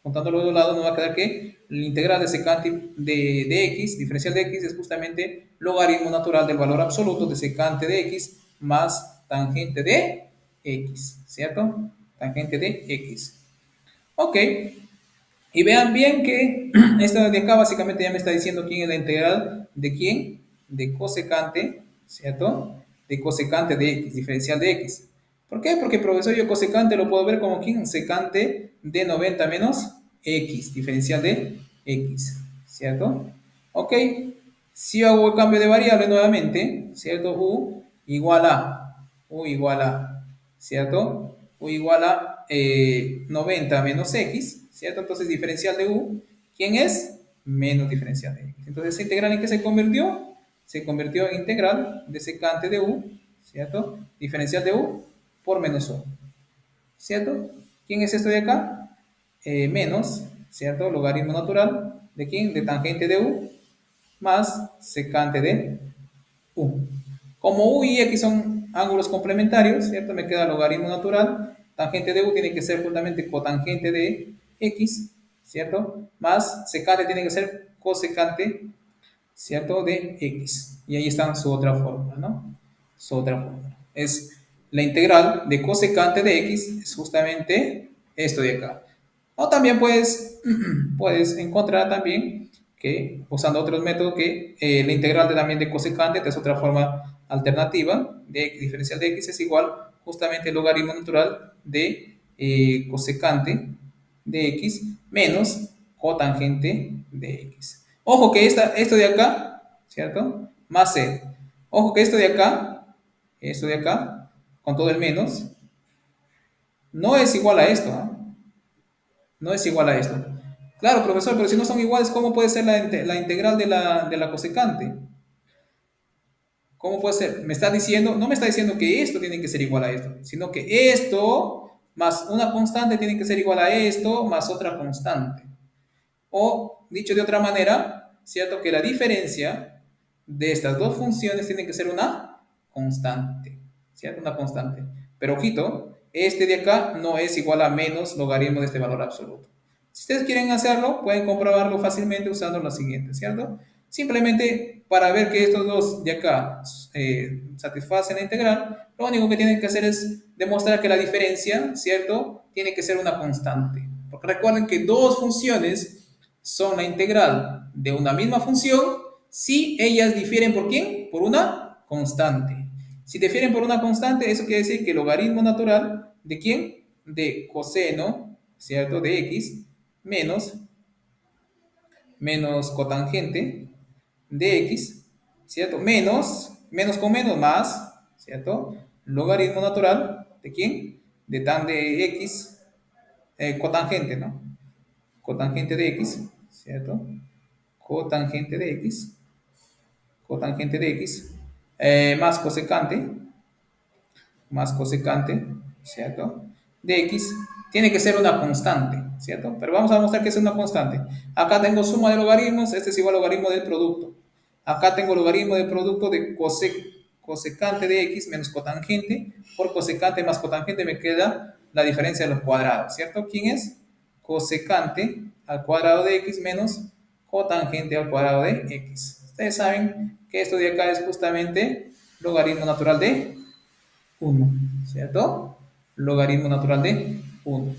Juntando los dos lados nos va a quedar que la integral de secante de x, diferencial de x, es justamente logaritmo natural del valor absoluto de secante de x más tangente de x, ¿cierto? Tangente de x. Ok, y vean bien que esto de acá básicamente ya me está diciendo quién es la integral de quién, de cosecante, ¿cierto? De cosecante de x, diferencial de x. ¿Por qué? Porque, profesor, yo cosecante lo puedo ver como quién, secante de 90 menos x, diferencial de x, ¿cierto? Ok, si yo hago el cambio de variable nuevamente, ¿cierto? U igual a, ¿cierto? U igual a 90 menos x, ¿cierto? Entonces, diferencial de u, ¿quién es? Menos diferencial de x. Entonces, ¿esa integral en qué se convirtió? Se convirtió en integral de secante de u, ¿cierto? Diferencial de u por menos 1, ¿cierto? ¿Quién es esto de acá? Menos, ¿cierto? Logaritmo natural, ¿de quién? De tangente de u más secante de u. Como u y x son ángulos complementarios, ¿cierto? Me queda logaritmo natural, tangente de u tiene que ser justamente cotangente de x, ¿cierto? Más secante tiene que ser cosecante, ¿cierto? De x. Y ahí está su otra fórmula, ¿no? Su otra fórmula. Es la integral de cosecante de x, es justamente esto de acá. O también puedes encontrar también que, usando otros métodos, que la integral también de cosecante, es otra forma alternativa de diferencial de x, es igual justamente el logaritmo natural de cosecante de x menos cotangente de x. Ojo que esto de acá, ¿cierto? Más c. Ojo que esto de acá, con todo el menos, no es igual a esto, ¿eh? No es igual a esto. Claro, profesor, pero si no son iguales, ¿cómo puede ser la integral de la cosecante? ¿Cómo puede ser? Me está diciendo, no me está diciendo que esto tiene que ser igual a esto, sino que esto más una constante tiene que ser igual a esto más otra constante. O, dicho de otra manera, ¿cierto? Que la diferencia de estas dos funciones tiene que ser una constante, ¿cierto? Una constante. Pero ojito, este de acá no es igual a menos logaritmo de este valor absoluto. Si ustedes quieren hacerlo, pueden comprobarlo fácilmente usando lo siguiente, ¿cierto? Simplemente para ver que estos dos de acá satisfacen la integral, lo único que tienen que hacer es demostrar que la diferencia, ¿cierto? Tiene que ser una constante. Porque recuerden que dos funciones son la integral de una misma función si ellas difieren por quién? Por una constante. Si difieren por una constante, eso quiere decir que el logaritmo natural de quién? De coseno, ¿cierto? De x menos, menos cotangente de x, ¿cierto? Menos con menos, más, ¿cierto? Logaritmo natural de quién? De tan de x, cotangente, ¿no? Cotangente de x, ¿cierto? Cotangente de x, cotangente de x, más cosecante, ¿cierto? De x tiene que ser una constante, ¿cierto? Pero vamos a demostrar que es una constante. Acá tengo suma de logaritmos, este es igual al logaritmo del producto. Acá tengo logaritmo del producto de cosecante de x menos cotangente. Por cosecante más cotangente me queda la diferencia de los cuadrados, ¿cierto? ¿Quién es? Cosecante al cuadrado de x menos cotangente al cuadrado de x. Ustedes saben que esto de acá es justamente logaritmo natural de 1, ¿cierto? Logaritmo natural de 1.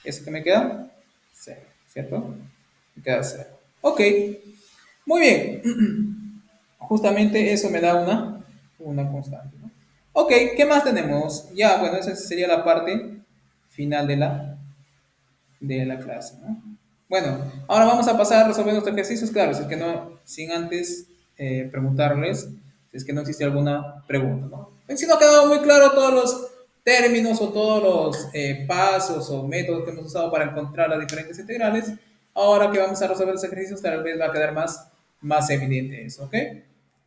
¿Eso que me queda? 0, ¿cierto? Me queda 0. Ok, muy bien. Justamente eso me da una constante, ¿no? Ok, ¿qué más tenemos? Ya, bueno, esa sería la parte final de la clase, ¿no? Bueno, ahora vamos a pasar a resolver nuestros ejercicios, claro, si es que no, sin antes preguntarles si es que no existe alguna pregunta, ¿no? Si no ha quedado muy claro todos los términos o todos los pasos o métodos que hemos usado para encontrar las diferentes integrales, ahora que vamos a resolver los ejercicios, tal vez va a quedar más evidente eso, ¿ok?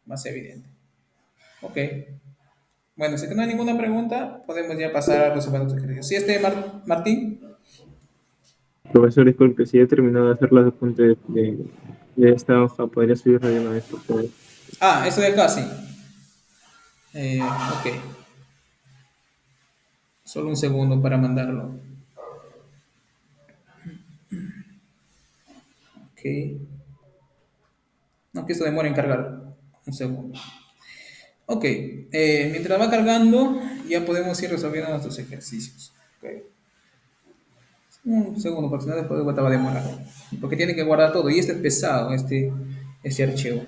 Más evidente. Ok. Bueno, si es que no hay ninguna pregunta, podemos ya pasar a resolver los ejercicios. ¿Sí, Martín? Profesor, disculpe, si he terminado de hacer los apuntes de esta hoja, ¿podría subirlo de una vez, por favor? Ah, eso de acá, sí. Ok, solo un segundo para mandarlo. Ok, no, que esto demora en cargar. Un segundo. Ok, mientras va cargando, ya podemos ir resolviendo nuestros ejercicios. Ok, un segundo, porque si no después va a demorar. Porque tiene que guardar todo. Y este es pesado, este archivo.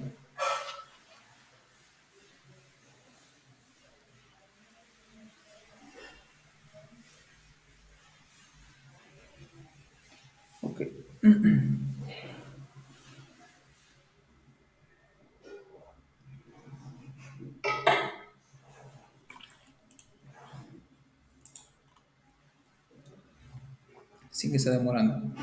Ok, sí que está demorando.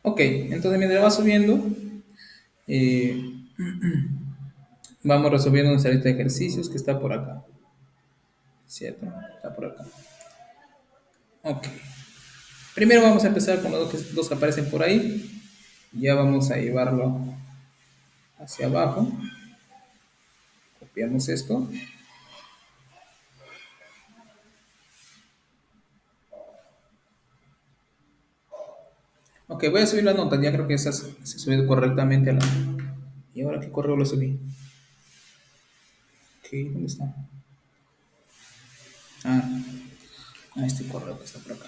Ok, entonces mientras va subiendo, eh, vamos resolviendo nuestra lista de ejercicios que está por acá. ¿Cierto? Está por acá. Ok. Primero vamos a empezar con los dos que aparecen por ahí. Ya vamos a llevarlo hacia abajo. Copiamos esto. Ok, voy a subir la nota. Ya creo que esa se subido correctamente a la. ¿Y ahora qué correo lo subí? Ok, ¿dónde está? Ah, este correo que está por acá.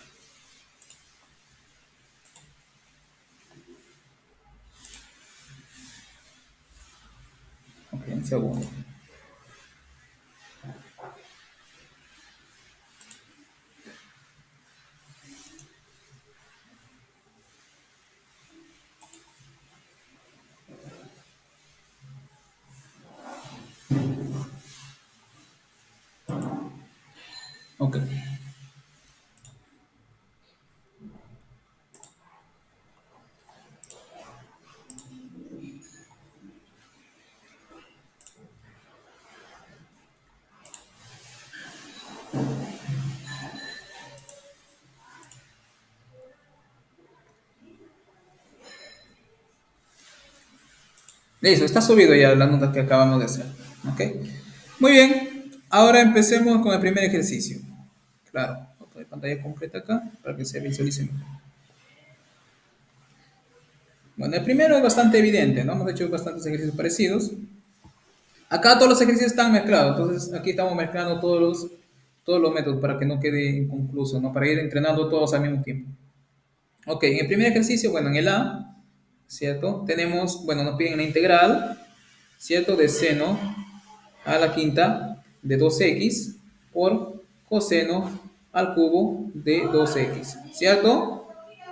Ok, un segundo. Ok. Listo, está subido ya la nota que acabamos de hacer. Ok. Muy bien. Ahora empecemos con el primer ejercicio. Claro, voy a poner pantalla completa acá para que se visualice mejor. Bueno, el primero es bastante evidente, ¿no? Hemos hecho bastantes ejercicios parecidos. Acá todos los ejercicios están mezclados, entonces aquí estamos mezclando todos los métodos para que no quede inconcluso, ¿no? Para ir entrenando todos al mismo tiempo. Ok, en el primer ejercicio, bueno, en el A, ¿cierto? Tenemos, bueno, nos piden la integral, ¿cierto? De seno a la quinta de 2x por coseno al cubo de 2x, ¿cierto?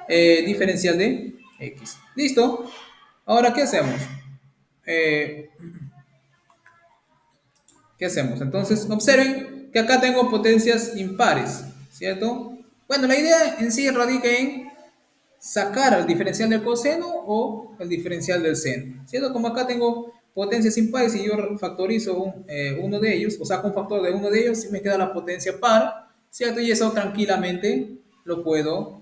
Diferencial de x. ¿Listo? Ahora, ¿qué hacemos? Eh, ¿Qué hacemos? Entonces, observen que acá tengo potencias impares, ¿cierto? Bueno, la idea en sí radica en sacar el diferencial del coseno o el diferencial del seno, ¿cierto? Como acá tengo potencias impares y yo factorizo uno de ellos, o saco un factor de uno de ellos, y me queda la potencia par, ¿cierto? Y eso tranquilamente lo puedo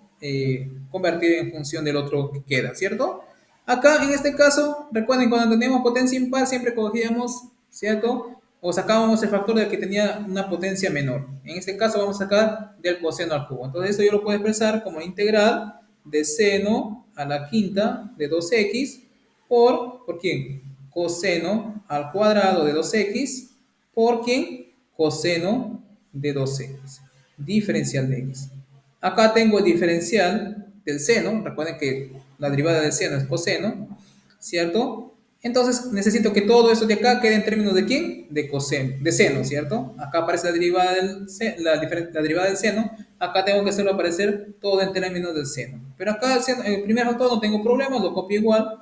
convertir en función del otro que queda, ¿cierto? Acá, en este caso, recuerden, cuando tenemos potencia impar, siempre cogíamos, ¿cierto? O sacábamos el factor del que tenía una potencia menor. En este caso vamos a sacar del coseno al cubo. Entonces esto yo lo puedo expresar como integral de seno a la quinta de 2x ¿por quién? Coseno al cuadrado de 2x por quién? Coseno de 2x. Diferencial de x. Acá tengo el diferencial del seno. Recuerden que la derivada del seno es coseno, ¿cierto? Entonces necesito que todo eso de acá quede en términos de quién? De coseno, de seno, ¿cierto? Acá aparece la derivada la derivada del seno. Acá tengo que hacerlo aparecer todo en términos del seno. Pero acá el primer factor no tengo problema, lo copio igual.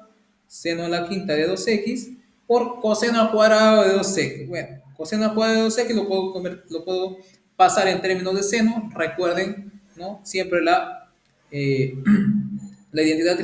Seno a la quinta de 2x por coseno al cuadrado de 2x. Bueno, coseno al cuadrado de 2x lo puedo pasar en términos de seno. Recuerden, ¿no? Siempre eh, la identidad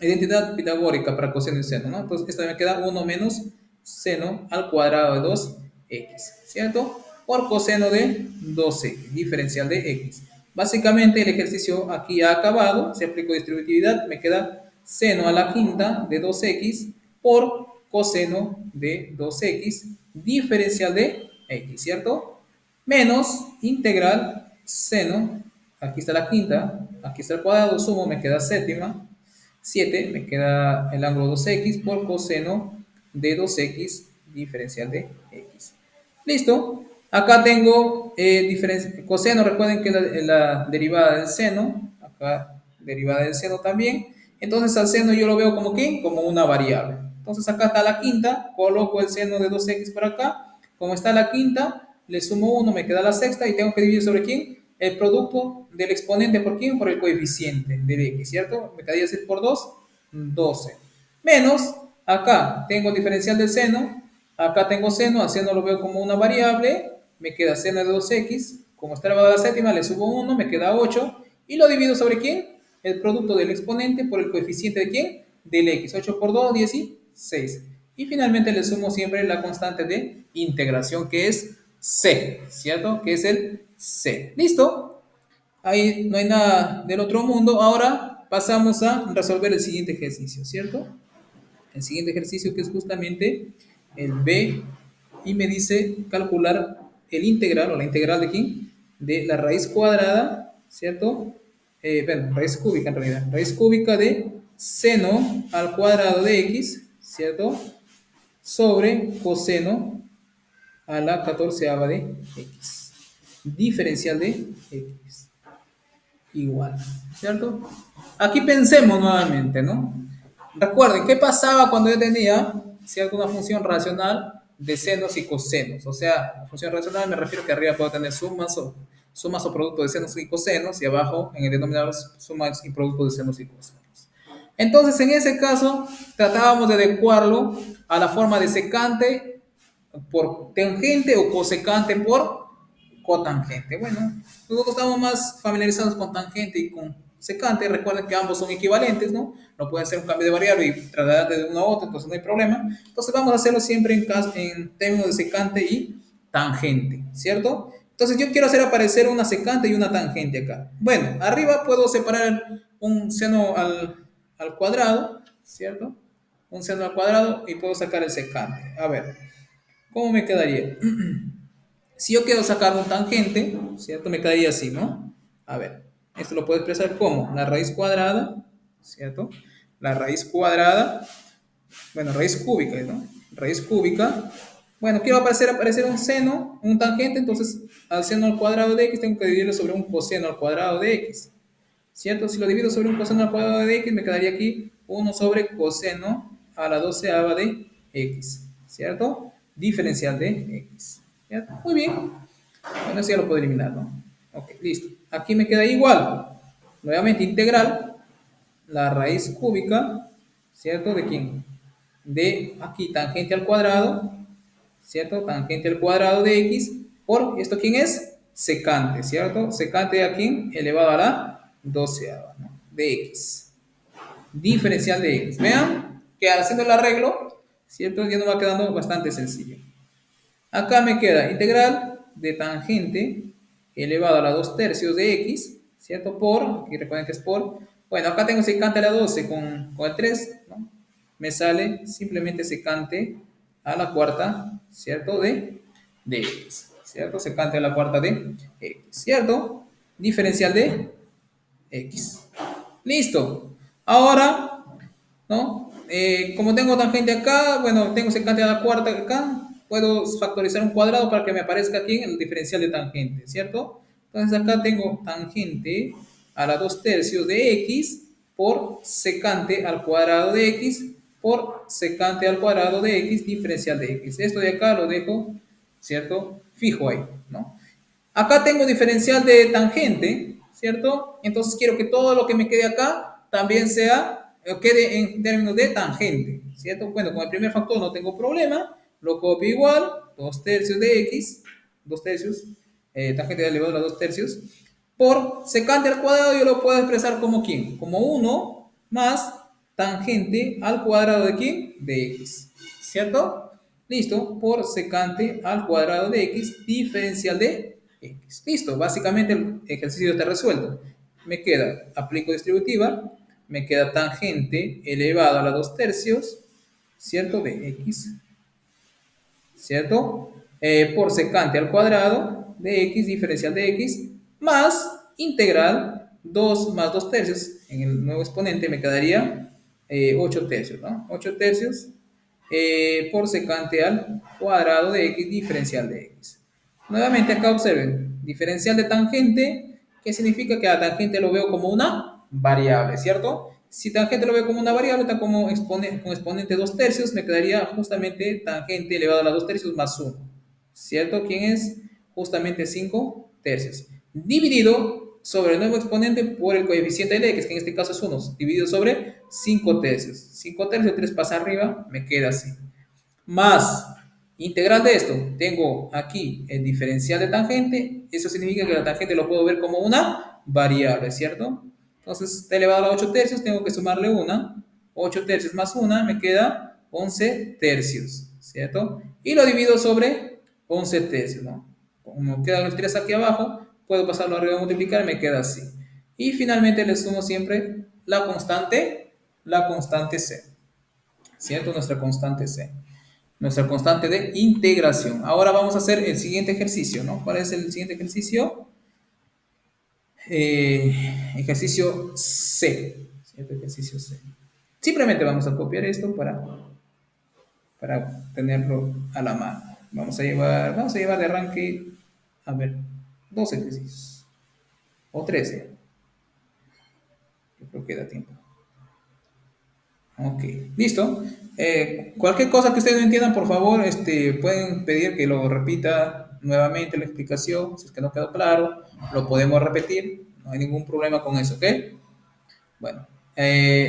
la identidad pitagórica para coseno y seno, ¿no? Entonces, esta me queda 1 menos seno al cuadrado de 2x, ¿cierto? Por coseno de 2x, diferencial de x. Básicamente, el ejercicio aquí ha acabado. Si aplico distributividad, me queda seno a la quinta de 2x por coseno de 2x, diferencial de x, ¿cierto? Menos integral seno, aquí está la quinta, aquí está el cuadrado, sumo, me queda séptima, 7, me queda el ángulo 2x por coseno de 2x diferencial de x. Listo. Acá tengo coseno, recuerden que la derivada del seno, acá derivada del seno también. Entonces al seno yo lo veo como ¿qué? Como una variable. Entonces acá está la quinta, coloco el seno de 2x por acá. Como está la quinta, le sumo 1, me queda la sexta y tengo que dividir sobre quién? El producto del exponente por quién? Por el coeficiente de x, ¿cierto? Me quedaría decir por 2, 12. Menos, acá tengo el diferencial del seno, acá tengo seno, al seno lo veo como una variable, me queda seno de 2x, como está elevado a la séptima, le subo 1, me queda 8, y lo divido sobre quién? El producto del exponente por el coeficiente de quién? Del x, 8 por 2, 16. Y finalmente le sumo siempre la constante de integración, que es c, ¿cierto? Que es el c. ¿Listo? Ahí no hay nada del otro mundo. Ahora pasamos a resolver el siguiente ejercicio, ¿cierto? El siguiente ejercicio, que es justamente el B, y me dice calcular el integral, o la integral de quién? De la raíz cuadrada, ¿cierto? Bueno, raíz cúbica en realidad. Raíz cúbica de seno al cuadrado de x, ¿cierto? Sobre coseno a la 14ª de x. Diferencial de x igual, ¿cierto? Aquí pensemos nuevamente, ¿no? Recuerden, ¿qué pasaba cuando yo tenía, si alguna función racional de senos y cosenos? O sea, función racional me refiero que arriba puedo tener sumas o productos de senos y cosenos, y abajo en el denominador sumas y productos de senos y cosenos. Entonces, en ese caso, tratábamos de adecuarlo a la forma de secante por tangente o cosecante por cotangente. Bueno, nosotros estamos más familiarizados con tangente y con secante. Recuerden que ambos son equivalentes, ¿no? No puede hacer un cambio de variable y trasladar de uno a otro, entonces no hay problema. Entonces vamos a hacerlo siempre en términos de secante y tangente, ¿cierto? Entonces yo quiero hacer aparecer una secante y una tangente acá. Bueno, arriba puedo separar un seno al cuadrado, ¿cierto? Un seno al cuadrado y puedo sacar el secante. A ver, ¿cómo me quedaría? Si yo quiero sacar un tangente, ¿cierto? Me quedaría así, ¿no? A ver, esto lo puedo expresar como la raíz cuadrada, ¿cierto? La raíz cuadrada, bueno, raíz cúbica, ¿no? Raíz cúbica. Bueno, quiero aparecer un seno, un tangente, entonces al seno al cuadrado de x tengo que dividirlo sobre un coseno al cuadrado de x, ¿cierto? Si lo divido sobre un coseno al cuadrado de x, me quedaría aquí 1 sobre coseno a la doceava de x, ¿cierto? Diferencial de x, ¿cierto? Muy bien. Bueno, eso ya lo puedo eliminar, ¿no? Ok, listo. Aquí me queda igual. Nuevamente integral, la raíz cúbica, ¿cierto? ¿De quién? De aquí, tangente al cuadrado, ¿cierto? Tangente al cuadrado de x, por, ¿esto quién es? Secante, ¿cierto? Secante a quién? Elevado a la doceava, ¿no? De x. Diferencial de x. Vean que haciendo el arreglo, ¿cierto? Ya nos va quedando bastante sencillo. Acá me queda integral de tangente elevado a la 2 tercios de x, ¿cierto? Por, aquí recuerden que es por, bueno, acá tengo secante a la 12 con el 3, ¿no? Me sale simplemente secante a la cuarta, ¿cierto? De x, ¿cierto? Secante a la cuarta de x, ¿cierto? Diferencial de x. Listo. Ahora, ¿no? Como tengo tangente acá, bueno, tengo secante a la cuarta acá, puedo factorizar un cuadrado para que me aparezca aquí en el diferencial de tangente, ¿cierto? Entonces acá tengo tangente a la 2 tercios de x por secante al cuadrado de x por secante al cuadrado de x diferencial de x. Esto de acá lo dejo, ¿cierto? Fijo ahí, ¿no? Acá tengo diferencial de tangente, ¿cierto? Entonces quiero que todo lo que me quede acá también sea, quede en términos de tangente, ¿cierto? Bueno, con el primer factor no tengo problema, lo copio igual, 2 tercios de x, 2 tercios, tangente elevado a 2 tercios, por secante al cuadrado yo lo puedo expresar como ¿quién? Como 1 más tangente al cuadrado de ¿quién? De x, ¿cierto? Listo, por secante al cuadrado de x diferencial de x. Listo, básicamente el ejercicio está resuelto. Me queda, aplico distributiva, me queda tangente elevado a la 2 tercios, ¿cierto? De x, ¿cierto? Por secante al cuadrado de x diferencial de x más integral 2 más 2 tercios. En el nuevo exponente me quedaría 8 tercios, ¿no? 8 tercios por secante al cuadrado de x diferencial de x. Nuevamente acá observen, diferencial de tangente, ¿qué significa? Que a tangente lo veo como una variable, ¿cierto? Si tangente lo veo como una variable, está como con exponente 2 tercios, me quedaría justamente tangente elevado a la 2 tercios más 1, ¿cierto? ¿Quién es? Justamente 5 tercios. Dividido sobre el nuevo exponente por el coeficiente de x, que en este caso es 1, dividido sobre 5 tercios. 5 tercios, 3 pasa arriba, me queda así. Más integral de esto, tengo aquí el diferencial de tangente, eso significa que la tangente lo puedo ver como una variable, ¿cierto? Entonces, elevado a 8 tercios, tengo que sumarle una, 8 tercios más una, me queda 11 tercios, ¿cierto? Y lo divido sobre 11 tercios, ¿no? Como queda el 3 aquí abajo, puedo pasarlo arriba a multiplicar y me queda así. Y finalmente le sumo siempre la constante C, ¿cierto? Nuestra constante de integración. Ahora vamos a hacer el siguiente ejercicio, ¿no? ¿Cuál es el siguiente ejercicio? Ejercicio C. ¿Cierto? Ejercicio C. Simplemente vamos a copiar esto para tenerlo a la mano. Vamos a llevar de arranque, a ver, dos ejercicios. O 13. Yo creo que da tiempo. Ok, listo. Cualquier cosa que ustedes no entiendan, por favor, pueden pedir que lo repita nuevamente la explicación. Si es que no quedó claro, lo podemos repetir. No hay ningún problema con eso, ¿ok? Bueno,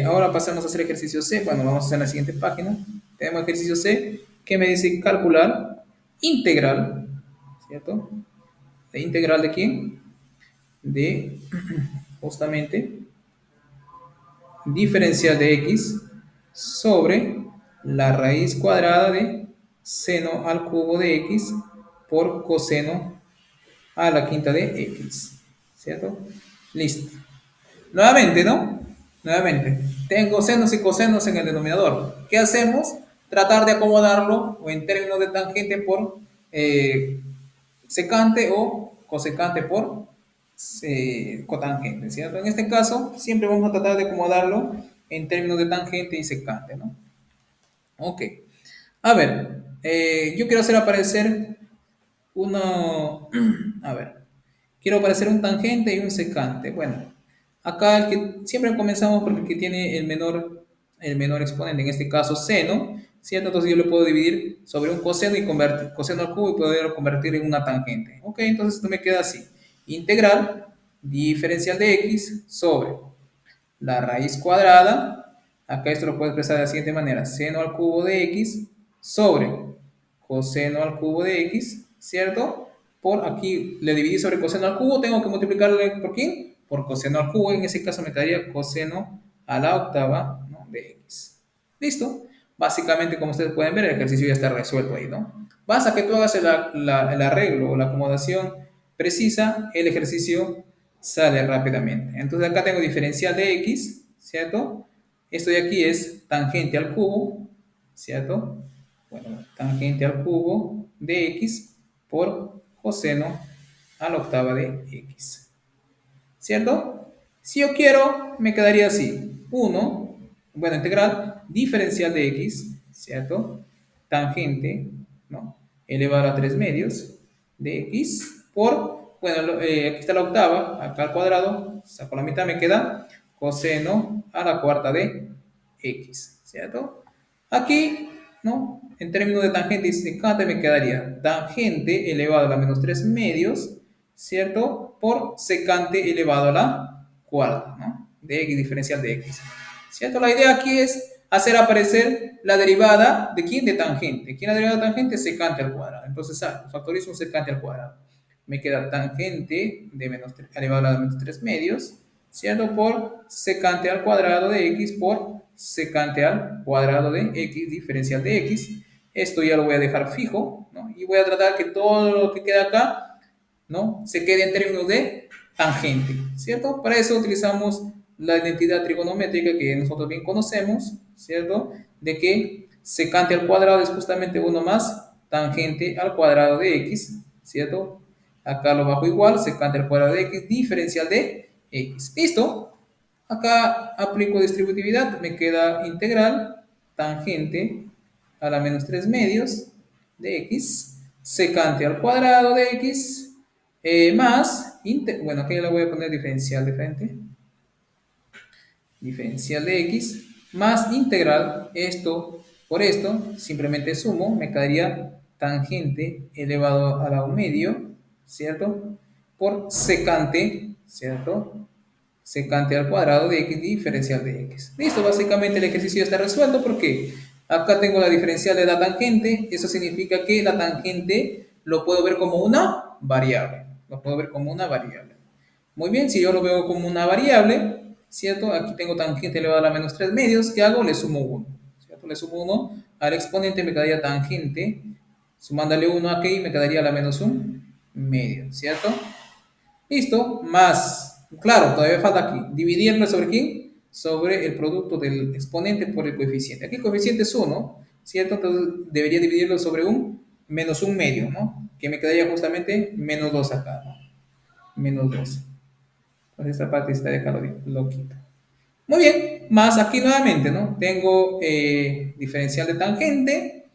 ahora pasamos a hacer ejercicio C. Bueno, vamos a hacer la siguiente página. Tenemos ejercicio C que me dice calcular integral, ¿cierto? La integral de quién? De justamente diferencial de x sobre la raíz cuadrada de seno al cubo de x por coseno a la quinta de x. ¿Cierto? Listo. Nuevamente, ¿no? Nuevamente. Tengo senos y cosenos en el denominador. ¿Qué hacemos? Tratar de acomodarlo o en términos de tangente por eh, secante o cosecante por cotangente, ¿cierto? En este caso, siempre vamos a tratar de acomodarlo en términos de tangente y secante, ¿no? Ok. A ver, yo quiero hacer aparecer uno, a ver, quiero aparecer un tangente y un secante. Bueno, acá el que siempre comenzamos por el que tiene el menor exponente, en este caso seno, ¿cierto? Entonces yo lo puedo dividir sobre un coseno y convertir coseno al cubo y poderlo convertir en una tangente. Ok, entonces esto me queda así. Integral diferencial de x sobre la raíz cuadrada, acá esto lo puedo expresar de la siguiente manera, seno al cubo de x sobre coseno al cubo de x, ¿cierto? Por aquí le dividí sobre coseno al cubo, tengo que multiplicarle por quién? Por coseno al cubo, en ese caso me quedaría coseno a la octava, ¿no? De x. ¿Listo? Básicamente, como ustedes pueden ver, el ejercicio ya está resuelto ahí, ¿no? Basta que tú hagas el arreglo o la acomodación precisa, el ejercicio sale rápidamente. Entonces acá tengo diferencial de x, ¿cierto? Esto de aquí es tangente al cubo, ¿cierto? Bueno, tangente al cubo de x por coseno a la octava de x, ¿cierto? Si yo quiero, me quedaría así. 1, bueno, integral diferencial de x, ¿cierto? Tangente, ¿no? Elevado a 3 medios de x por, bueno, aquí está la octava, acá al cuadrado, saco la mitad, me queda coseno a la cuarta de x, ¿cierto? Aquí, ¿no? En términos de tangente y secante me quedaría tangente elevado a la menos 3 medios, ¿cierto? Por secante elevado a la cuarta, ¿no? De x, diferencial de x. ¿Cierto? La idea aquí es hacer aparecer la derivada de quién, de tangente. ¿Quién es la derivada de tangente? Secante al cuadrado. Entonces, factorizo un secante al cuadrado. Me queda tangente de menos 3, elevado a la menos 3 medios, ¿cierto? Por secante al cuadrado de x por secante al cuadrado de x, diferencial de x. Esto ya lo voy a dejar fijo, ¿no? Y voy a tratar que todo lo que queda acá, ¿no? Se quede en términos de tangente, ¿cierto? Para eso utilizamos la identidad trigonométrica que nosotros bien conocemos, ¿cierto? De que secante al cuadrado es justamente 1 más tangente al cuadrado de x, ¿cierto? Acá lo bajo igual, secante al cuadrado de x, diferencial de x. ¿Listo? Acá aplico distributividad, me queda integral, tangente a la menos 3 medios de x, secante al cuadrado de x, más, bueno, aquí le voy a poner diferencial de frente, diferencial de x, más integral, esto por esto, simplemente sumo, me quedaría tangente elevado a la 1 medio, ¿cierto? Por secante, ¿cierto? Secante al cuadrado de x diferencial de x. Listo, básicamente el ejercicio ya está resuelto porque acá tengo la diferencial de la tangente, eso significa que la tangente lo puedo ver como una variable, lo puedo ver como una variable. Muy bien, si yo lo veo como una variable, ¿cierto? Aquí tengo tangente elevado a la menos 3 medios, ¿qué hago? Le sumo 1, ¿cierto? Le sumo 1 al exponente, me quedaría tangente, sumándole 1 aquí, me quedaría la menos 1 medio, ¿cierto? Listo, más, claro, todavía falta aquí, dividirlo sobre quién, sobre el producto del exponente por el coeficiente. Aquí el coeficiente es 1, ¿cierto? Entonces debería dividirlo sobre un menos 1 medio, ¿no? Que me quedaría justamente menos 2 acá, ¿no? Menos 2. Entonces esta parte está de acá lo quito. Muy bien, más aquí nuevamente, ¿no? Tengo diferencial de tangente,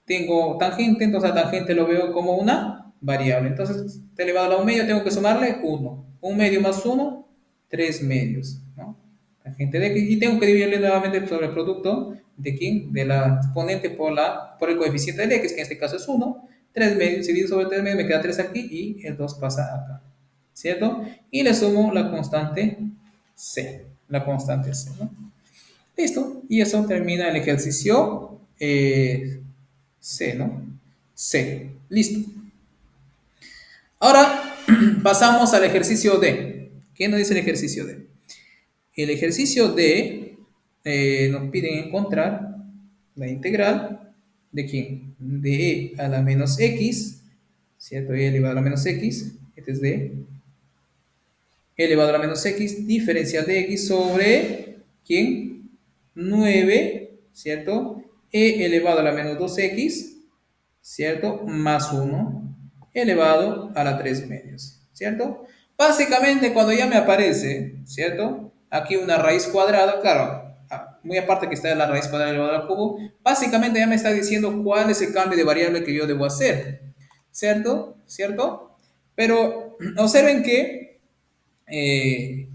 tengo tangente, entonces a tangente lo veo como una variable. Entonces, elevado a la 1 medio tengo que sumarle 1. 1 medio más 1, 3 medios, ¿no? Tangente de x, y tengo que dividirle nuevamente sobre el producto de quién, de la exponente por el coeficiente de x, que en este caso es 1. 3 medios, si divido sobre 3 medios me queda 3 aquí y el 2 pasa acá, ¿cierto? Y le sumo la constante c, ¿no? Listo, y eso termina el ejercicio C, ¿no? C, listo. Ahora pasamos al ejercicio D. ¿Qué nos dice el ejercicio D? El ejercicio D nos pide encontrar la integral de quién? De e a la menos x, ¿cierto? E elevado a la menos x, este es de e elevado a la menos x, diferencial de x sobre, ¿quién? 9, ¿cierto? E elevado a la menos 2x, ¿cierto? Más 1 elevado a la 3 medios, ¿cierto? Básicamente, cuando ya me aparece, ¿cierto? Aquí una raíz cuadrada, claro, muy aparte que está la raíz cuadrada elevada al cubo, básicamente ya me está diciendo cuál es el cambio de variable que yo debo hacer, ¿cierto? ¿Cierto? Pero observen que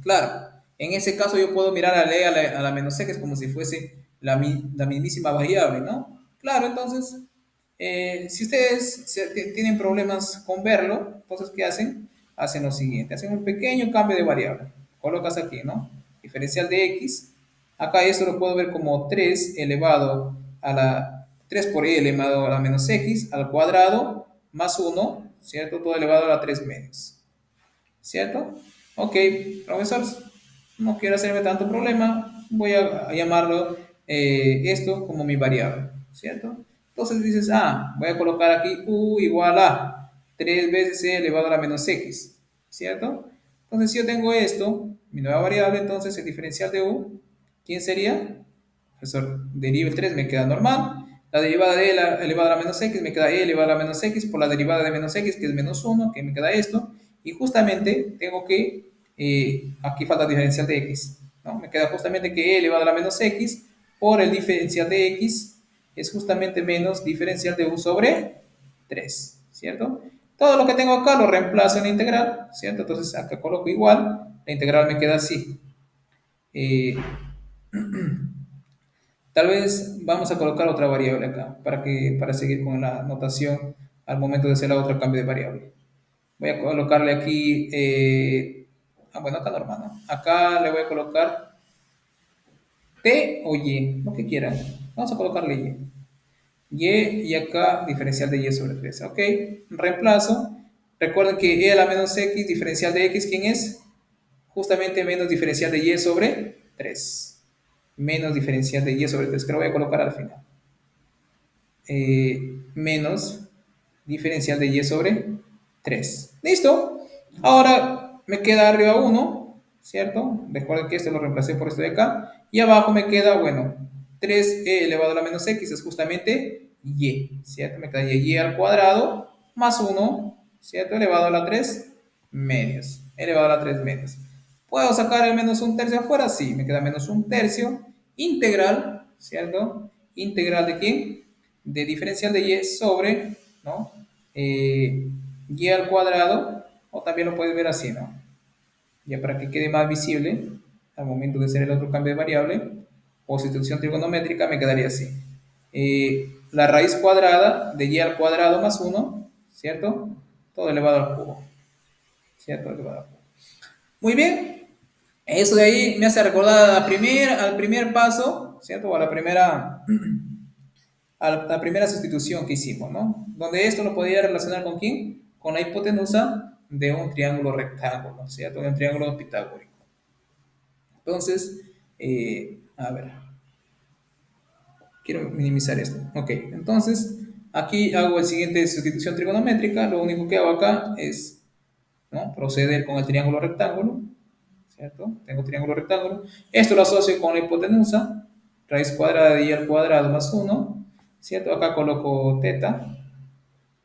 claro, en ese caso yo puedo mirar a la e a la menos c, que es como si fuese la mismísima variable, ¿no? Claro, entonces, si ustedes tienen problemas con verlo, entonces, ¿qué hacen? Hacen lo siguiente, hacen un pequeño cambio de variable. Colocas aquí, ¿no? Diferencial de x. Acá esto lo puedo ver como 3 elevado a la 3 por e elevado a la menos x al cuadrado más 1, ¿cierto? Todo elevado a la 3 medios. ¿Cierto? Ok, profesor, no quiero hacerme tanto problema, voy a llamarlo esto como mi variable, ¿cierto? Entonces dices, voy a colocar aquí u igual a 3 veces e elevado a la menos x, ¿cierto? Entonces si yo tengo esto, mi nueva variable, entonces el diferencial de u, ¿quién sería? Profesor, deriva el 3 me queda normal. La derivada de e elevada a la menos x me queda e elevada a la menos x por la derivada de menos x, que es menos 1, que me queda esto. Y justamente tengo que, aquí falta diferencial de x, ¿no? Me queda justamente que e elevado a la menos x por el diferencial de x es justamente menos diferencial de u sobre 3, ¿cierto? Todo lo que tengo acá lo reemplazo en la integral, ¿cierto? Entonces acá coloco igual, la integral me queda así. Eh, Tal vez vamos a colocar otra variable acá para seguir con la notación al momento de hacer la otra cambio de variable. Voy a colocarle aquí, bueno, acá normal, ¿no? Acá le voy a colocar T o Y, lo que quieran. Vamos a colocarle Y. Y acá diferencial de Y sobre 3, ¿ok? Reemplazo. Recuerden que E a la menos X, diferencial de X, ¿quién es? Justamente menos diferencial de Y sobre 3. Menos diferencial de Y sobre 3, que lo voy a colocar al final. Menos diferencial de y sobre 3. ¿Listo? Ahora me queda arriba 1, ¿cierto? Recuerden que esto lo reemplacé por esto de acá. Y abajo me queda, bueno, 3e elevado a la menos x es justamente y, ¿cierto? Me queda y al cuadrado más 1, ¿cierto? Elevado a la 3 medios. Elevado a la 3 medios. ¿Puedo sacar el menos un tercio afuera? Sí, me queda menos un tercio. Integral, ¿cierto? ¿Integral de quién? De diferencial de y sobre, ¿no? Y al cuadrado, o también lo puedes ver así, ¿no? Ya para que quede más visible al momento de hacer el otro cambio de variable o sustitución trigonométrica me quedaría así. La raíz cuadrada de y al cuadrado más 1, ¿cierto? Todo elevado al cubo, ¿cierto? Elevado al cubo. Muy bien, eso de ahí me hace recordar al primer paso, ¿cierto? O a la primera sustitución que hicimos, ¿no? Donde esto lo podía relacionar con quién? Con la hipotenusa de un triángulo rectángulo, ¿cierto? De un triángulo pitagórico. Entonces, a ver, quiero minimizar esto. Ok, entonces aquí hago el siguiente sustitución trigonométrica. Lo único que hago acá es, ¿no?, proceder con el triángulo rectángulo, ¿cierto? Tengo triángulo rectángulo. Esto lo asocio con la hipotenusa, raíz cuadrada de y al cuadrado más 1, ¿cierto? Acá coloco teta,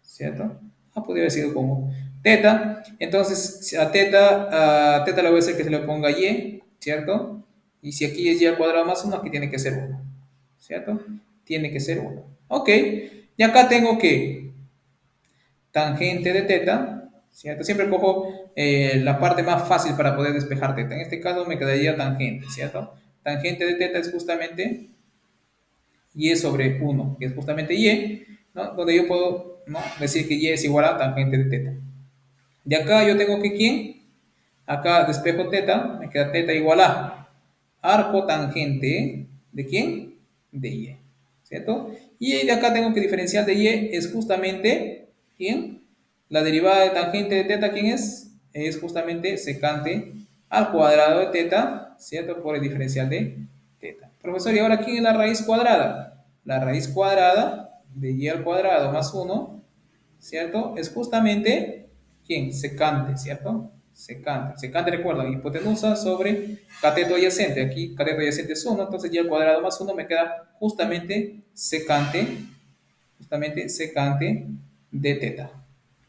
¿cierto? Podría haber sido como teta. Entonces, a teta le voy a hacer que se le ponga y, ¿cierto? Y si aquí es y al cuadrado más 1, aquí tiene que ser 1, ¿cierto? Tiene que ser 1. Ok. Y acá tengo que tangente de teta, ¿cierto? Siempre cojo la parte más fácil para poder despejar teta. En este caso me quedaría tangente, ¿cierto? Tangente de teta es justamente y sobre 1, que es justamente y, ¿no? Donde yo puedo, ¿no?, decir que y es igual a tangente de teta. De acá yo tengo que ¿quién? Acá despejo teta, me queda teta igual a arco tangente de ¿quién? De y, ¿cierto? Y de acá tengo que diferenciar de y es justamente ¿quién? La derivada de tangente de teta, ¿quién es? Es justamente secante al cuadrado de teta, ¿cierto? Por el diferencial de teta. Profesor, ¿y ahora quién es la raíz cuadrada? La raíz cuadrada de y al cuadrado más uno, ¿cierto? Es justamente, ¿quién? Secante, ¿cierto? Secante. Secante, recuerdan, hipotenusa sobre cateto adyacente. Aquí cateto adyacente es uno, entonces y al cuadrado más uno me queda justamente secante de teta.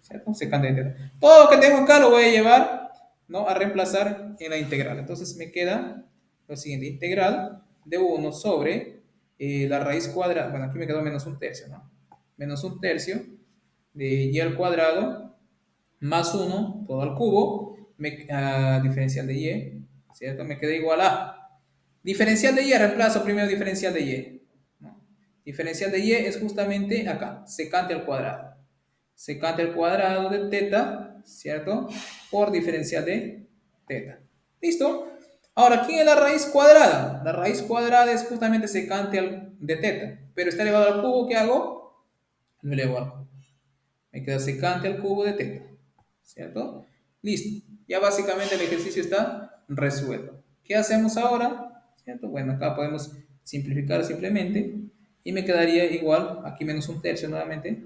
¿Cierto? Secante de teta. Todo lo que tengo acá lo voy a llevar, ¿no? A reemplazar en la integral. Entonces me queda lo siguiente, integral de uno sobre la raíz cuadrada, bueno, aquí me quedó menos un tercio, ¿no? Menos un tercio de y al cuadrado más uno todo al cubo, diferencial de y, ¿cierto? Me queda igual a diferencial de y, reemplazo primero diferencial de y, ¿no? Diferencial de y es justamente acá, secante al cuadrado. Secante al cuadrado de teta, ¿cierto? Por diferencial de teta. ¿Listo? Ahora, ¿quién es la raíz cuadrada? La raíz cuadrada es justamente secante de teta. Pero está elevado al cubo, ¿qué hago? Lo elevo al cubo. Me queda secante al cubo de teta. ¿Cierto? Listo. Ya básicamente el ejercicio está resuelto. ¿Qué hacemos ahora? ¿Cierto? Bueno, acá podemos simplificar simplemente y me quedaría igual, aquí menos un tercio nuevamente,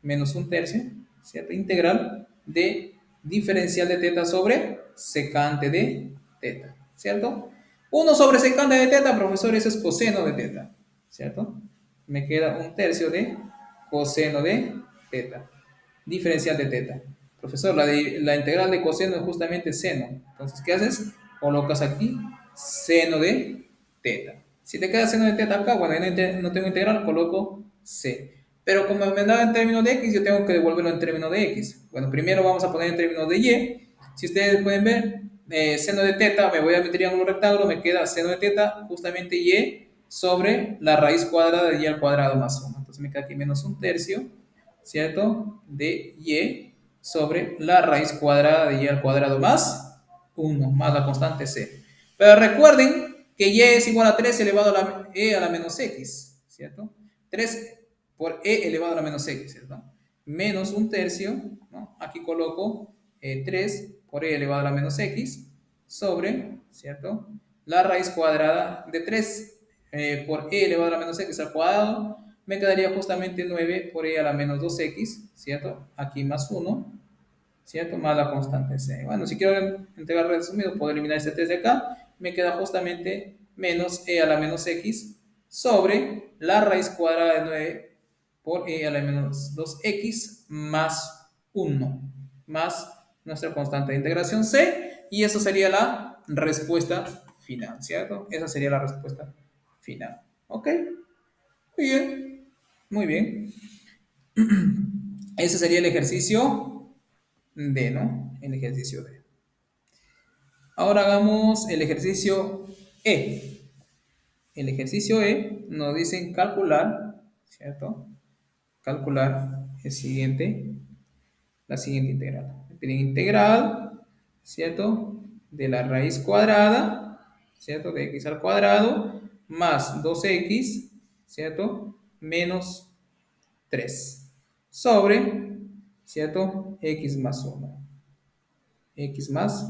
menos un tercio, ¿cierto? Integral de diferencial de teta sobre secante de teta, ¿cierto? Uno sobre secante de teta, profesor, eso es coseno de teta, ¿cierto? Me queda un tercio de coseno de teta, diferencial de teta. Profesor, la integral de coseno es justamente seno. Entonces, ¿qué haces? Colocas aquí seno de teta. Si te queda seno de teta acá, bueno, no tengo integral, coloco c. Pero como me daba en términos de x, yo tengo que devolverlo en términos de x. Bueno, primero vamos a poner en términos de y. Si ustedes pueden ver, seno de teta, me voy a mi triángulo rectángulo, me queda seno de teta, justamente y sobre la raíz cuadrada de y al cuadrado más 1. Entonces me queda aquí menos un tercio, ¿cierto? De y sobre la raíz cuadrada de y al cuadrado más 1, más la constante c. Pero recuerden que y es igual a 3 elevado a la e a la menos x, ¿cierto? 3 por e elevado a la menos x, ¿cierto? Menos un tercio, ¿no? Aquí coloco 3 por e elevado a la menos x sobre, ¿cierto? La raíz cuadrada de 3 por e elevado a la menos x al cuadrado, me quedaría justamente 9 por e a la menos 2x, ¿cierto? Aquí más 1, ¿cierto? Más la constante c. Bueno, si quiero entregar resumido, puedo eliminar este 3 de acá, me queda justamente menos e a la menos x sobre la raíz cuadrada de 9 por e a la menos 2x más 1, más nuestra constante de integración c, y eso sería la respuesta final, ¿cierto? Esa sería la respuesta final. ¿Ok? Muy bien, muy bien. Ese sería el ejercicio D, ¿no? El ejercicio D. Ahora hagamos el ejercicio E. El ejercicio E nos dicen calcular, ¿cierto? Calcular la siguiente integral. Me piden integral, ¿cierto? De la raíz cuadrada, ¿cierto? De x al cuadrado más 2x, ¿cierto? Menos 3 sobre, ¿cierto? X más 1. X más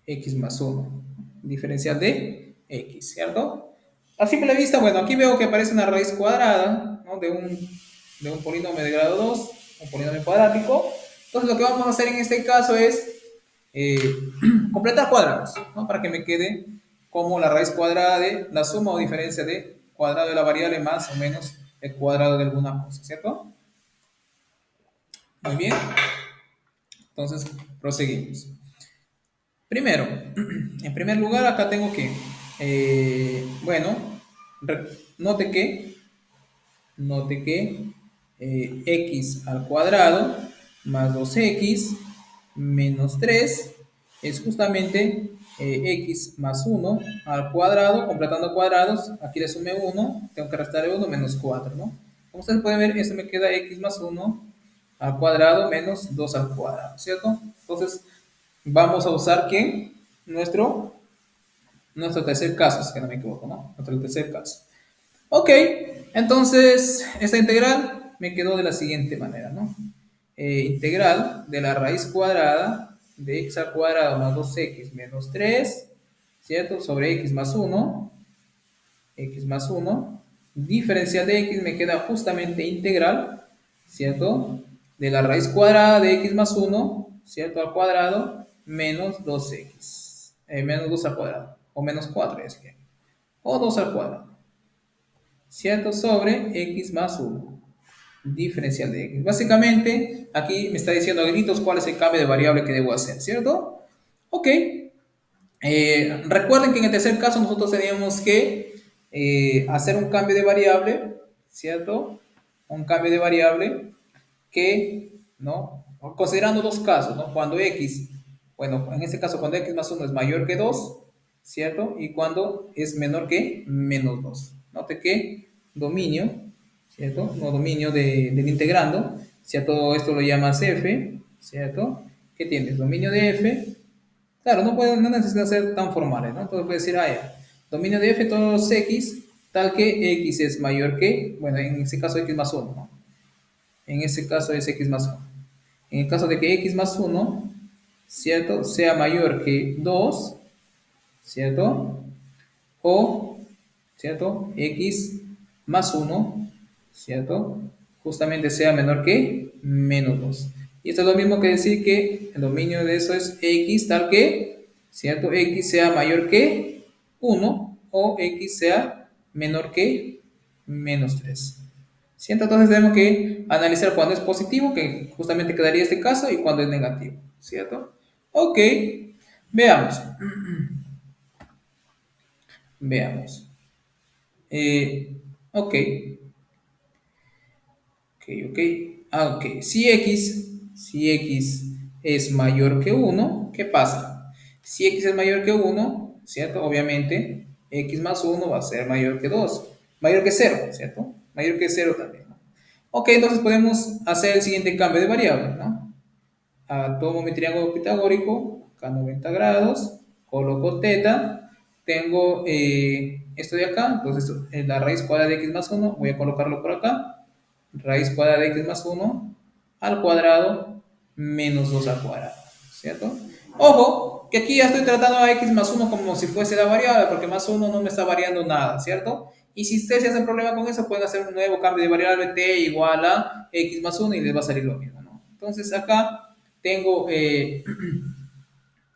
x más 1. Diferencial de x, ¿cierto? A simple vista, bueno, aquí veo que aparece una raíz cuadrada, ¿no? De un polinomio de grado 2, un polinomio cuadrático. Entonces lo que vamos a hacer en este caso es eh, completar cuadrados, ¿no? Para que me quede como la raíz cuadrada de la suma o diferencia de cuadrado de la variable más o menos el cuadrado de alguna cosa, ¿cierto? Muy bien, entonces proseguimos. Primero, en primer lugar, acá tengo que, bueno, note que, note que x al cuadrado más 2x menos 3 es justamente x más 1 al cuadrado, completando cuadrados, aquí le sumé 1, tengo que restarle 1 menos 4, ¿no? Como ustedes pueden ver, esto me queda x más 1 al cuadrado menos 2 al cuadrado, ¿cierto? Entonces, vamos a usar ¿qué? Nuestro tercer caso, si no me equivoco, ¿no? Nuestro tercer caso. Ok, entonces esta integral me quedó de la siguiente manera, ¿no? integral de la raíz cuadrada de x al cuadrado más 2x menos 3, ¿cierto? Sobre x más uno, diferencial de x me queda justamente integral, ¿cierto? De la raíz cuadrada de x más uno, ¿cierto? Al cuadrado menos 2x, menos 2 al cuadrado, o menos 4 es que, o 2 al cuadrado, ¿cierto? Sobre x más uno, diferencial de x. Básicamente, aquí me está diciendo a gritos cuál es el cambio de variable que debo hacer, ¿cierto? Ok. Recuerden que en el tercer caso nosotros teníamos que hacer un cambio de variable, ¿cierto? Un cambio de variable que, ¿no? Considerando dos casos, ¿no? Cuando x, bueno, en este caso cuando x más uno es mayor que 2, ¿cierto? Y cuando es menor que menos 2. Note que dominio, ¿cierto? No dominio del integrando, ¿cierto? Esto lo llamas f, ¿cierto? ¿Qué tienes? Dominio de f. Claro, no necesita ser tan formales, ¿no? Entonces puede decir, ah, ya, dominio de f todos los x, tal que x es mayor que, bueno, en este caso x más uno, ¿no? En ese caso es x más uno. En el caso de que x más uno, ¿cierto? Sea mayor que 2, ¿cierto? O, ¿cierto? X más uno, ¿cierto? Justamente sea menor que menos 2. Y esto es lo mismo que decir que el dominio de eso es x tal que, ¿cierto? X sea mayor que uno o x sea menor que menos 3. ¿Cierto? Entonces tenemos que analizar cuando es positivo, que justamente quedaría este caso, y cuando es negativo, ¿cierto? Ok, veamos. Veamos. Eh, ok, ok. Ok. Si x es mayor que uno, ¿qué pasa? Si x es mayor que uno, ¿cierto? Obviamente, x más uno va a ser mayor que 2, mayor que cero, ¿cierto? Mayor que cero también, ¿no? Ok, entonces podemos hacer el siguiente cambio de variable, ¿no? Tomo mi triángulo pitagórico, acá 90 grados, coloco teta, tengo esto de acá, entonces en la raíz cuadrada de x más uno, voy a colocarlo por acá, raíz cuadrada de x más uno al cuadrado menos 2 al cuadrado, ¿cierto? Ojo, que aquí ya estoy tratando a x más uno como si fuese la variable, porque más uno no me está variando nada, ¿cierto? Y si ustedes hacen problema con eso, pueden hacer un nuevo cambio de variable t igual a x más uno y les va a salir lo mismo, ¿no? Entonces acá tengo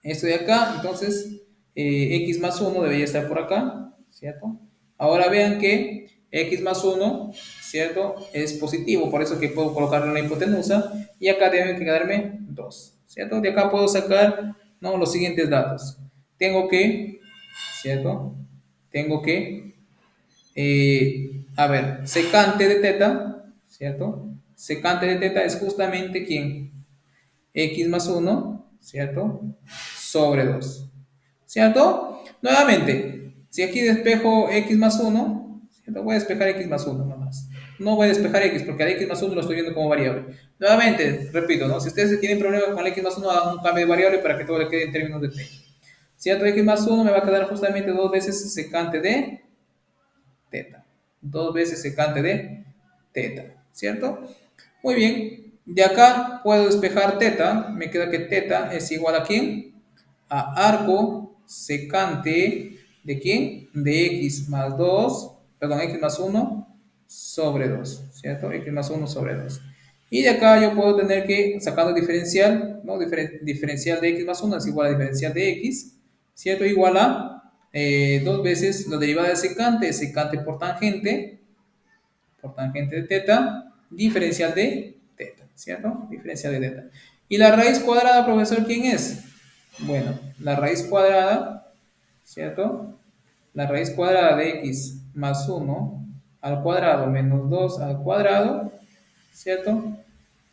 esto de acá, entonces x más uno debería estar por acá, ¿cierto? Ahora vean que x más uno, ¿cierto? Es positivo, por eso que puedo colocarlo en la hipotenusa, y acá deben quedarme 2, ¿cierto? De acá puedo sacar, ¿no? Los siguientes datos. Tengo que, ¿cierto? Tengo que, a ver, secante de teta, ¿cierto? Secante de teta es justamente ¿quién? X más uno, ¿cierto? Sobre 2, ¿cierto? Nuevamente, si aquí despejo x más uno, ¿cierto? Voy a despejar x más uno nomás. No voy a despejar x porque al x más uno lo estoy viendo como variable. Nuevamente, repito, ¿no? Si ustedes tienen problemas con el x más uno, hagan un cambio de variable para que todo le quede en términos de t. ¿Cierto? X más uno me va a quedar justamente dos veces secante de teta. Dos veces secante de teta, ¿cierto? Muy bien, de acá puedo despejar teta, me queda que teta es igual a ¿quién? A arco secante de ¿quién? De x más 2, perdón, x más uno sobre 2, ¿cierto? X más uno sobre 2. Y de acá yo puedo tener que, sacando diferencial, ¿no? Diferencial de x más uno es igual a diferencial de x, ¿cierto? Igual a dos veces la derivada de secante por tangente de teta, diferencial de teta, ¿cierto? Diferencial de teta. ¿Y la raíz cuadrada, profesor, quién es? Bueno, la raíz cuadrada, ¿cierto? La raíz cuadrada de x más uno al cuadrado menos 2 al cuadrado, ¿cierto?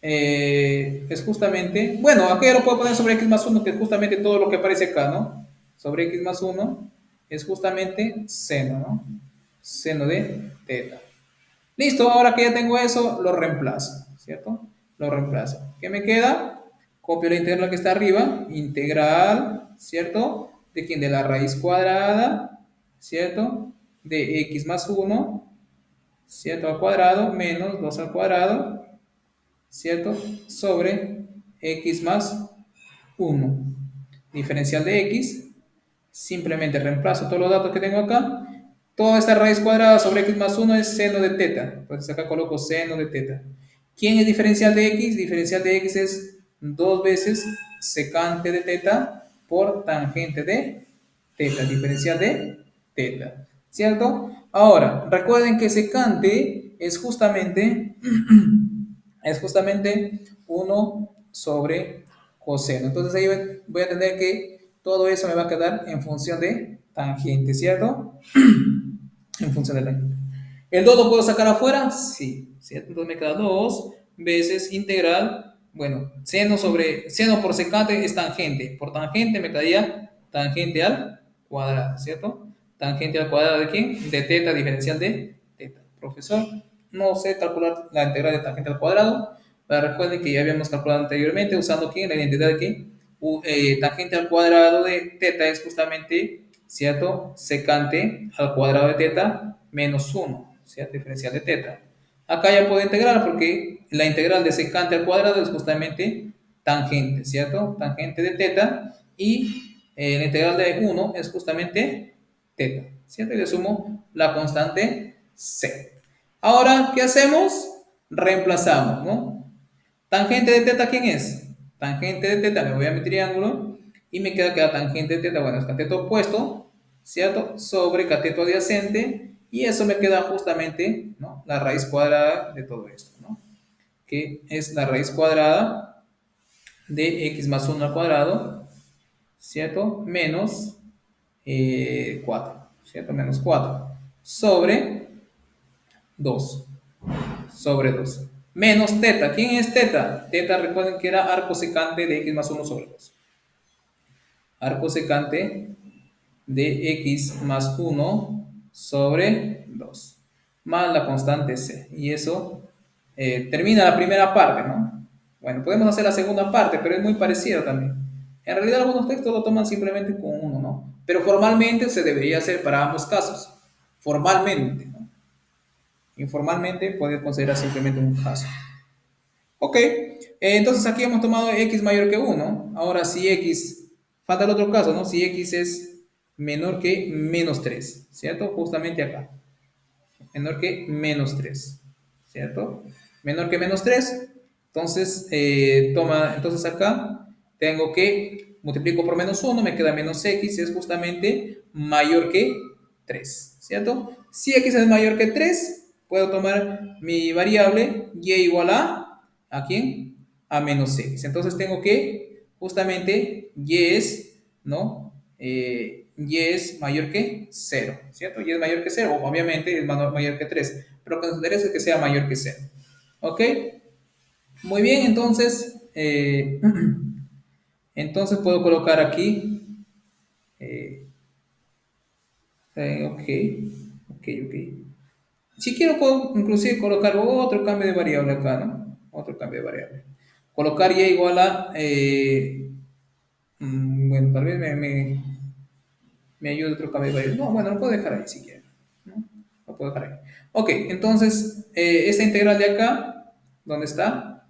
Es justamente, bueno, aquí lo puedo poner sobre x más uno, que es justamente todo lo que aparece acá, ¿no? Sobre x más uno es justamente seno, ¿no? Seno de teta. Listo, ahora que ya tengo eso, lo reemplazo, ¿cierto? Lo reemplazo. ¿Qué me queda? Copio la integral que está arriba, integral, ¿cierto? ¿De quién? De la raíz cuadrada, ¿cierto? De x más uno, ¿cierto? Al cuadrado, menos 2 al cuadrado, ¿cierto? Sobre x más uno. Diferencial de x, simplemente reemplazo todos los datos que tengo acá. Toda esta raíz cuadrada sobre x más uno es seno de teta. Entonces acá coloco seno de teta. ¿Quién es diferencial de x? Diferencial de x es 2 veces secante de teta por tangente de teta. Diferencial de teta. ¿Cierto? Ahora, recuerden que secante es justamente 1 sobre coseno. Entonces ahí voy a tener que todo eso me va a quedar en función de tangente, ¿cierto? En función de tangente. ¿El 2 lo puedo sacar afuera? Sí, ¿cierto? Entonces me queda 2 veces integral, bueno, seno por secante es tangente. Por tangente me quedaría tangente al cuadrado, ¿cierto? Tangente al cuadrado de quién? De teta diferencial de teta. Profesor, no sé calcular la integral de tangente al cuadrado, pero recuerden que ya habíamos calculado anteriormente usando quién, la identidad de quién. Tangente al cuadrado de teta es justamente, ¿cierto? Secante al cuadrado de teta menos 1, ¿cierto? Diferencial de teta. Acá ya puedo integrar porque la integral de secante al cuadrado es justamente tangente, ¿cierto? Tangente de teta y la integral de 1 es justamente teta, ¿cierto? Y le sumo la constante c. Ahora, ¿qué hacemos? Reemplazamos, ¿no? Tangente de teta, ¿quién es? Tangente de teta, me voy a mi triángulo y me queda que la tangente de teta, bueno, es cateto opuesto, ¿cierto? Sobre cateto adyacente y eso me queda justamente, ¿no? La raíz cuadrada de todo esto, ¿no? Que es la raíz cuadrada de x más 1 al cuadrado, ¿cierto? Menos 4, ¿cierto? Menos 4 sobre 2 sobre 2 menos teta. ¿Quién es teta? Teta, recuerden que era arco secante de x más 1 sobre 2. Arco secante de x más 1 sobre 2. Más la constante c. Y eso termina la primera parte, ¿no? Bueno, podemos hacer la segunda parte, pero es muy parecido también. En realidad algunos textos lo toman simplemente con uno, ¿no? Pero formalmente se debería hacer para ambos casos. Formalmente, ¿no? Informalmente puedes considerar simplemente un caso. Ok, entonces aquí hemos tomado x mayor que 1. Ahora si x, falta el otro caso, ¿no? Si x es menor que menos 3, ¿cierto? Justamente acá. Menor que menos 3, ¿cierto? Menor que menos 3. Entonces, entonces acá tengo que multiplico por menos 1, me queda menos x, es justamente mayor que 3, ¿cierto? Si x es mayor que 3, puedo tomar mi variable y igual ¿a quién? A menos x. Entonces tengo que, justamente, y es, ¿no? Y es mayor que 0, ¿cierto? Y es mayor que 0, obviamente es mayor que 3, pero lo que nos interesa es que sea mayor que 0, ¿ok? Muy bien, entonces, entonces puedo colocar aquí, eh, ok, ok, ok. Si quiero puedo inclusive colocar otro cambio de variable acá, ¿no? Otro cambio de variable. Colocar y igual a, bueno, tal vez me ayude otro cambio de variable. No, bueno, lo puedo dejar ahí si quiero, ¿no? Lo puedo dejar ahí. Ok, entonces, esta integral de acá, ¿dónde está?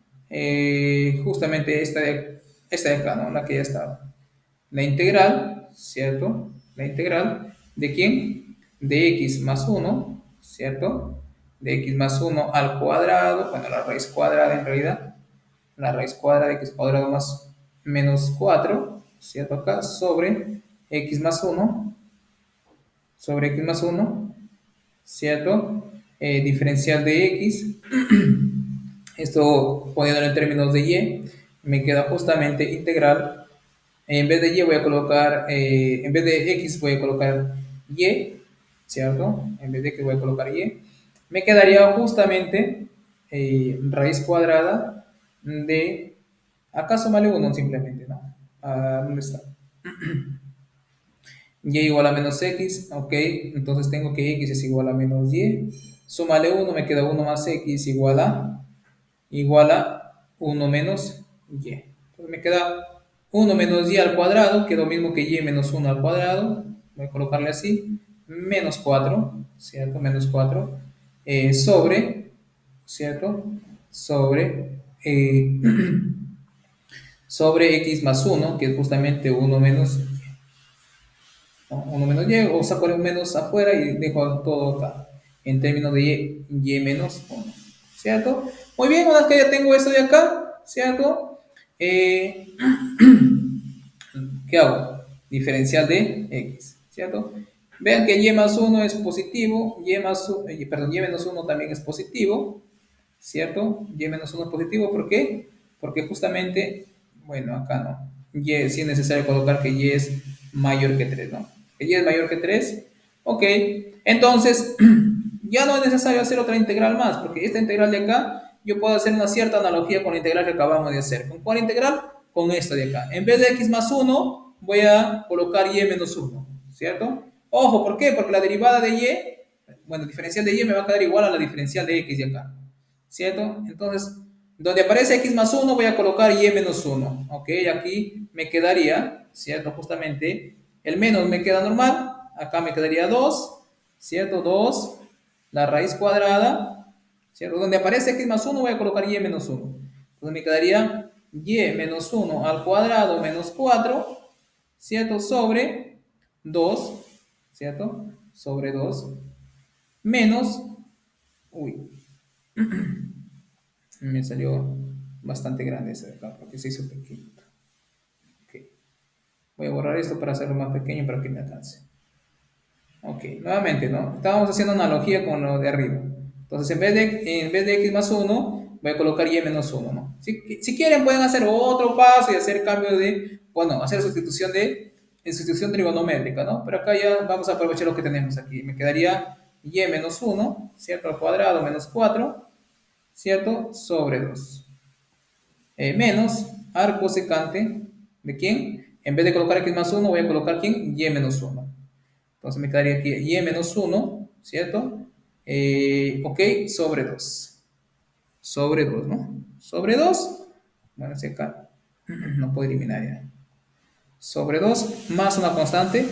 Justamente esta de acá, ¿no? La que ya estaba. La integral, ¿cierto? La integral de quién? De x más 1, ¿cierto? De x más 1 al cuadrado, bueno, la raíz cuadrada en realidad, la raíz cuadrada de x cuadrado más menos 4, ¿cierto? Acá, sobre x más 1, sobre x más 1, ¿cierto? Diferencial de x, esto poniéndolo en términos de y, me queda justamente integral. En vez de y voy a colocar, en vez de x voy a colocar y, ¿cierto? En vez de x voy a colocar y. Me quedaría justamente raíz cuadrada de, acá súmale 1 simplemente, ¿no? ¿Dónde está? Y igual a menos x, ok, entonces tengo que x es igual a menos y. Súmale 1, me queda 1 más x igual a 1 menos y. Entonces me queda 1 menos y al cuadrado, que es lo mismo que y menos 1 al cuadrado. Voy a colocarle así, menos 4, ¿cierto? Menos 4, sobre, ¿cierto? Sobre eh, sobre x más uno, que es justamente uno menos, ¿no? Uno menos y, o saco el menos afuera y dejo todo acá, en términos de y menos uno, ¿cierto? Muy bien, una vez que ya tengo esto de acá, ¿cierto? Eh, ¿Qué hago? Diferencial de x, ¿cierto? Vean que y más uno es positivo, perdón, y menos uno también es positivo, ¿cierto? Y menos uno es positivo, ¿por qué? Porque justamente, bueno, acá no. Y sí es necesario colocar que y es mayor que 3, ¿no? Que y es mayor que 3. Ok, entonces ya no es necesario hacer otra integral más, porque esta integral de acá yo puedo hacer una cierta analogía con la integral que acabamos de hacer. ¿Con cuál integral? Con esta de acá. En vez de x más uno voy a colocar y menos uno, ¿cierto? Ojo, ¿por qué? Porque la derivada de y, bueno, diferencial de y me va a quedar igual a la diferencial de x de acá, ¿cierto? Entonces, donde aparece x más uno voy a colocar y menos uno, ¿ok? Aquí me quedaría, ¿cierto? Justamente, el menos me queda normal, acá me quedaría 2, ¿cierto? 2, la raíz cuadrada, ¿cierto? Donde aparece x más uno voy a colocar y menos uno. Entonces me quedaría y menos uno al cuadrado menos 4, ¿cierto? Sobre 2, ¿cierto? Sobre 2 menos, uy, me salió bastante grande ese de acá porque se hizo pequeñito. Okay. Voy a borrar esto para hacerlo más pequeño para que me alcance. Ok, nuevamente, ¿no? Estábamos haciendo analogía con lo de arriba. Entonces, en vez de x más uno voy a colocar y menos uno, ¿no? Si quieren, pueden hacer otro paso y hacer cambio de, bueno, hacer sustitución trigonométrica, ¿no? Pero acá ya vamos a aprovechar lo que tenemos aquí. Me quedaría y menos uno, ¿cierto? Al cuadrado menos 4, ¿cierto? Sobre 2. Menos arco secante de quién. En vez de colocar x más uno voy a colocar quién, y menos uno. Entonces me quedaría aquí y menos uno, ¿cierto? Ok, sobre 2. Sobre 2, ¿no? Sobre 2. Bueno, si acá no puedo eliminar ya. Sobre 2 más una constante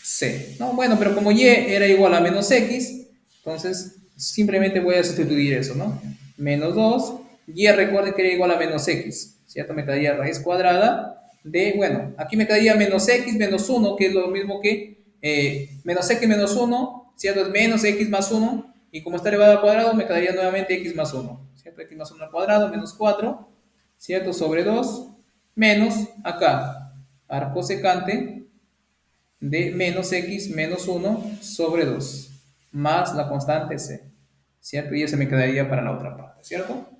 c. No, bueno, pero como y era igual a menos x, entonces simplemente voy a sustituir eso, ¿no? Menos 2, y recuerden que era igual a menos x, ¿cierto? Me quedaría raíz cuadrada de, bueno, aquí me quedaría menos x menos 1, que es lo mismo que menos x menos 1, ¿cierto? Es menos x más 1, y como está elevado al cuadrado, me quedaría nuevamente x más 1, ¿cierto? X más 1 al cuadrado, menos 4, ¿cierto? Sobre 2, menos acá arco secante de menos x menos uno sobre 2 más la constante c, ¿cierto? Y eso me quedaría para la otra parte, ¿cierto?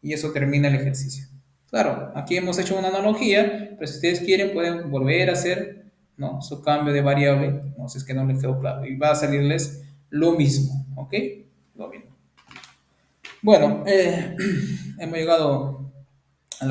Y eso termina el ejercicio. Claro, aquí hemos hecho una analogía, pero si ustedes quieren pueden volver a hacer, ¿no?, su cambio de variable, no sé si es que no les quedó claro, y va a salirles lo mismo, ¿ok? Lo mismo. Bueno, hemos llegado